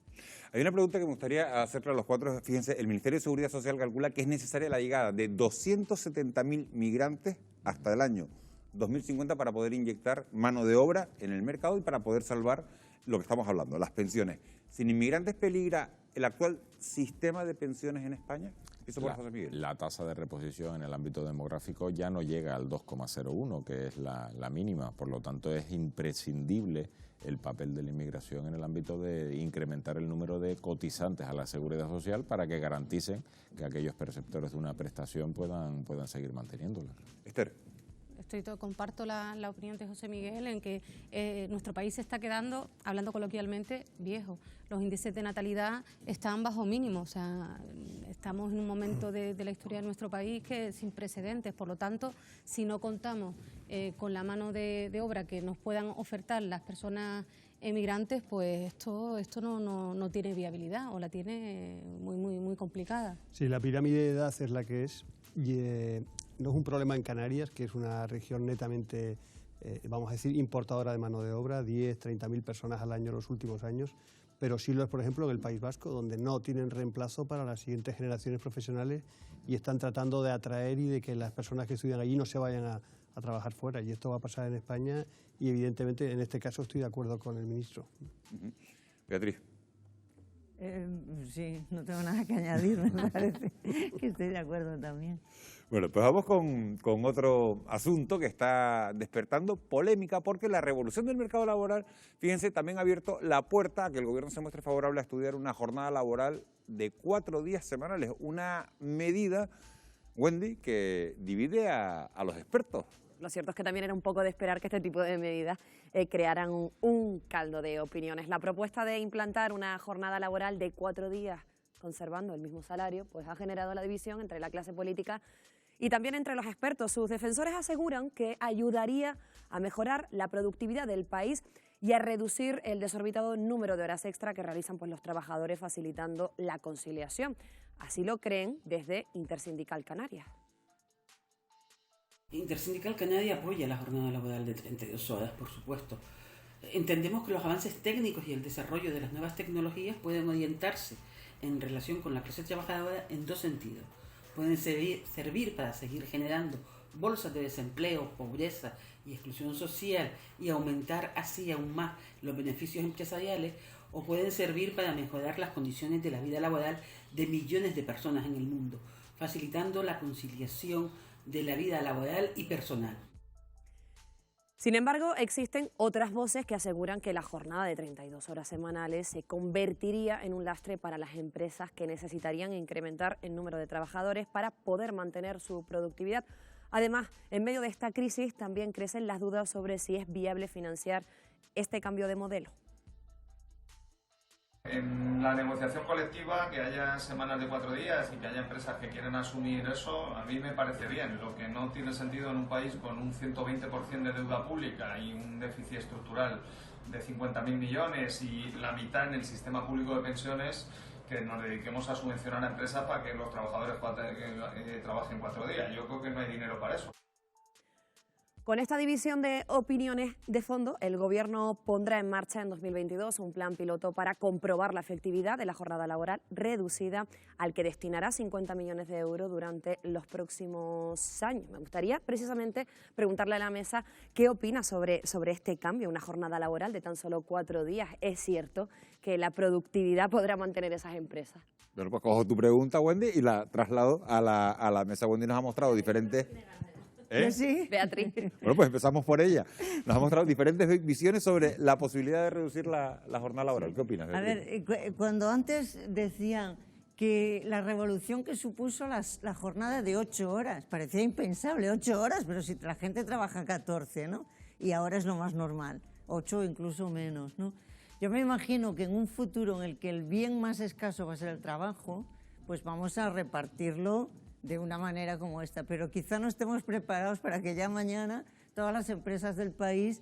Hay una pregunta que me gustaría hacerle a los cuatro. Fíjense, el Ministerio de Seguridad Social calcula que es necesaria la llegada de 270.000 migrantes hasta el año 2050 para poder inyectar mano de obra en el mercado y para poder salvar lo que estamos hablando, las pensiones. ¿Sin inmigrantes peligra el actual sistema de pensiones en España? Eso por José Miguel. La tasa de reposición en el ámbito demográfico ya no llega al 2,01, que es la mínima. Por lo tanto, es imprescindible el papel de la inmigración en el ámbito de incrementar el número de cotizantes a la seguridad social para que garanticen que aquellos perceptores de una prestación puedan seguir manteniéndola. Esther. Comparto la opinión de José Miguel en que nuestro país se está quedando, hablando coloquialmente, viejo. Los índices de natalidad están bajo mínimo, o sea, estamos en un momento de la historia de nuestro país que es sin precedentes. Por lo tanto, si no contamos con la mano de obra que nos puedan ofertar las personas emigrantes, pues esto no tiene viabilidad, o la tiene muy complicada. Sí, la pirámide de edad es la que es. Y no es un problema en Canarias, que es una región netamente, vamos a decir, importadora de mano de obra, 30.000 personas al año en los últimos años, pero sí lo es, por ejemplo, en el País Vasco, donde no tienen reemplazo para las siguientes generaciones profesionales y están tratando de atraer y de que las personas que estudian allí no se vayan a trabajar fuera. Y esto va a pasar en España y, evidentemente, en este caso estoy de acuerdo con el ministro. Beatriz. Sí, no tengo nada que añadir, me parece que estoy de acuerdo también. Bueno, pues vamos con otro asunto que está despertando polémica, porque la revolución del mercado laboral, fíjense, también ha abierto la puerta a que el gobierno se muestre favorable a estudiar una jornada laboral de 4 días semanales, una medida, Wendy, que divide a los expertos. Lo cierto es que también era un poco de esperar que este tipo de medidas crearan un caldo de opiniones. La propuesta de implantar una jornada laboral de 4 días conservando el mismo salario, pues ha generado la división entre la clase política y también entre los expertos. Sus defensores aseguran que ayudaría a mejorar la productividad del país y a reducir el desorbitado número de horas extra que realizan pues, los trabajadores, facilitando la conciliación. Así lo creen desde Intersindical Canarias. Intersindical Canaria apoya la jornada laboral de 32 horas, por supuesto. Entendemos que los avances técnicos y el desarrollo de las nuevas tecnologías pueden orientarse en relación con la clase trabajadora en dos sentidos. Pueden servir para seguir generando bolsas de desempleo, pobreza y exclusión social y aumentar así aún más los beneficios empresariales, o pueden servir para mejorar las condiciones de la vida laboral de millones de personas en el mundo, facilitando la conciliación de la vida laboral y personal. Sin embargo, existen otras voces que aseguran que la jornada de 32 horas semanales se convertiría en un lastre para las empresas que necesitarían incrementar el número de trabajadores para poder mantener su productividad. Además, en medio de esta crisis también crecen las dudas sobre si es viable financiar este cambio de modelo. En la negociación colectiva, que haya semanas de 4 días y que haya empresas que quieran asumir eso, a mí me parece bien. Lo que no tiene sentido en un país con un 120% de deuda pública y un déficit estructural de 50.000 millones y la mitad en el sistema público de pensiones, que nos dediquemos a subvencionar a empresas para que los trabajadores trabajen 4 días. Yo creo que no hay dinero para eso. Con esta división de opiniones de fondo, el Gobierno pondrá en marcha en 2022 un plan piloto para comprobar la efectividad de la jornada laboral reducida, al que destinará 50 millones de euros durante los próximos años. Me gustaría precisamente preguntarle a la mesa qué opina sobre este cambio, una jornada laboral de tan solo 4 días. ¿Es cierto que la productividad podrá mantener esas empresas? Bueno, pues cojo tu pregunta, Wendy, y la traslado a la mesa. Wendy nos ha mostrado diferentes... Sí, Beatriz. Bueno, pues empezamos por ella. Nos ha mostrado diferentes visiones sobre la posibilidad de reducir la jornada laboral. ¿Qué opinas, Beatriz? A ver, cuando antes decían que la revolución que supuso la jornada de 8 horas, parecía impensable, 8 horas, pero si la gente trabaja 14, ¿no? Y ahora es lo más normal, 8 o incluso menos, ¿no? Yo me imagino que en un futuro en el que el bien más escaso va a ser el trabajo, pues vamos a repartirlo de una manera como esta, pero quizá no estemos preparados para que ya mañana todas las empresas del país,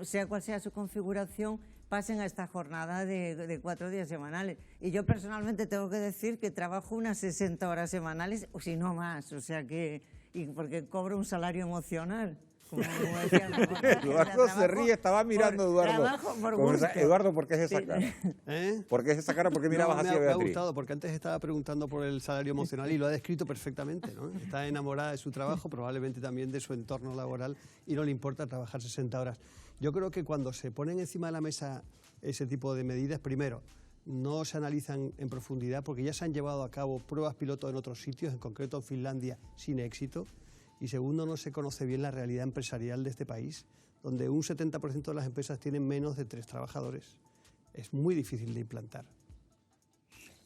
sea cual sea su configuración, pasen a esta jornada de 4 días semanales. Y yo personalmente tengo que decir que trabajo unas 60 horas semanales, o si no más, o sea que, y porque cobro un salario emocional. Como decía, Eduardo se ríe, estaba mirando Eduardo. Trabajo por gusto. Eduardo, ¿por qué es esa cara? ¿Por qué es esa cara? ¿Por qué mirabas así a Beatriz? Me ha gustado, porque antes estaba preguntando por el salario emocional y lo ha descrito perfectamente, ¿no? Está enamorada de su trabajo, probablemente también de su entorno laboral, y no le importa trabajar 60 horas. Yo creo que cuando se ponen encima de la mesa ese tipo de medidas, primero, no se analizan en profundidad, porque ya se han llevado a cabo pruebas piloto en otros sitios, en concreto en Finlandia, sin éxito. Y segundo, no se conoce bien la realidad empresarial de este país, donde un 70% de las empresas tienen menos de 3 trabajadores. Es muy difícil de implantar.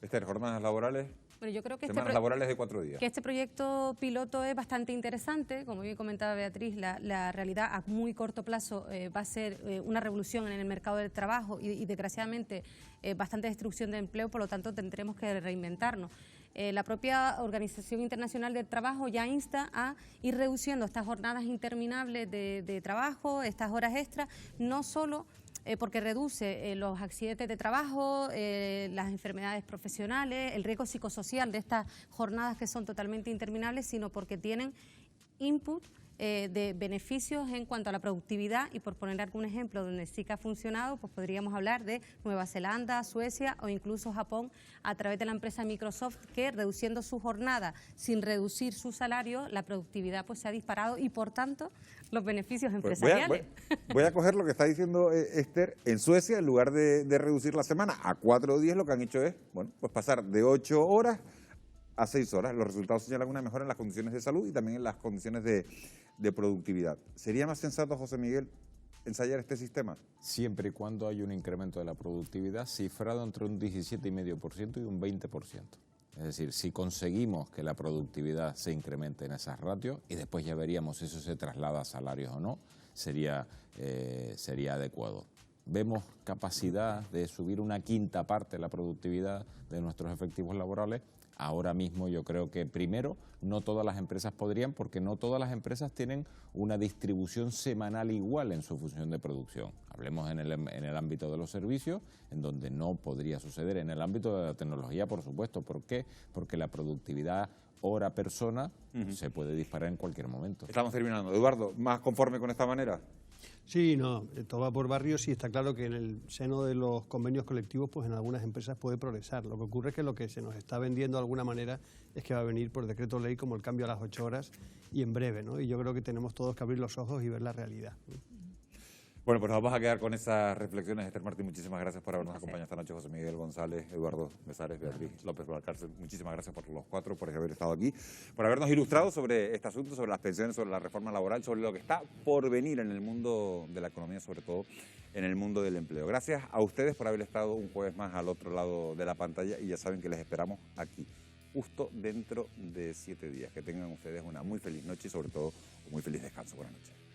Esther, jornadas laborales. Bueno, yo creo que semanas laborales de 4 días. Que este proyecto piloto es bastante interesante. Como bien comentaba Beatriz, la realidad a muy corto plazo va a ser una revolución en el mercado del trabajo y desgraciadamente bastante destrucción de empleo, por lo tanto tendremos que reinventarnos. La propia Organización Internacional del Trabajo ya insta a ir reduciendo estas jornadas interminables de trabajo, estas horas extras, no solo porque reduce los accidentes de trabajo, las enfermedades profesionales, el riesgo psicosocial de estas jornadas que son totalmente interminables, sino porque tienen input de beneficios en cuanto a la productividad, y por poner algún ejemplo donde sí que ha funcionado, pues podríamos hablar de Nueva Zelanda, Suecia o incluso Japón, a través de la empresa Microsoft, que reduciendo su jornada sin reducir su salario, la productividad pues se ha disparado y por tanto los beneficios empresariales. Voy a coger lo que está diciendo Esther. En Suecia, en lugar de reducir la semana a 4 días, lo que han hecho es, bueno, pues pasar de 8 horas a 6 horas. Los resultados señalan una mejora en las condiciones de salud y también en las condiciones de productividad. ¿Sería más sensato, José Miguel, ensayar este sistema? Siempre y cuando hay un incremento de la productividad cifrado entre un 17,5% y un 20%. Es decir, si conseguimos que la productividad se incremente en esas ratios, y después ya veríamos si eso se traslada a salarios o no, sería adecuado. Vemos capacidad de subir una quinta parte de la productividad de nuestros efectivos laborales. Ahora mismo yo creo que primero no todas las empresas podrían, porque no todas las empresas tienen una distribución semanal igual en su función de producción. Hablemos en el ámbito de los servicios, en donde no podría suceder. En el ámbito de la tecnología, por supuesto. ¿Por qué? Porque la productividad hora-persona se puede disparar en cualquier momento. Estamos terminando. Eduardo, ¿más conforme con esta manera? Sí, no, todo va por barrios y está claro que en el seno de los convenios colectivos, pues en algunas empresas puede progresar. Lo que ocurre es que lo que se nos está vendiendo de alguna manera es que va a venir por decreto ley como el cambio a las 8 horas y en breve, ¿no? Y yo creo que tenemos todos que abrir los ojos y ver la realidad. Bueno, pues nos vamos a quedar con esas reflexiones. Esther Martín, muchísimas gracias por habernos acompañado esta noche. José Miguel González, Eduardo Besares, Beatriz López Valcárcel, muchísimas gracias por los cuatro, por haber estado aquí, por habernos ilustrado sobre este asunto, sobre las pensiones, sobre la reforma laboral, sobre lo que está por venir en el mundo de la economía, sobre todo en el mundo del empleo. Gracias a ustedes por haber estado un jueves más al otro lado de la pantalla y ya saben que les esperamos aquí, justo dentro de 7 días. Que tengan ustedes una muy feliz noche y sobre todo un muy feliz descanso. Buenas noches.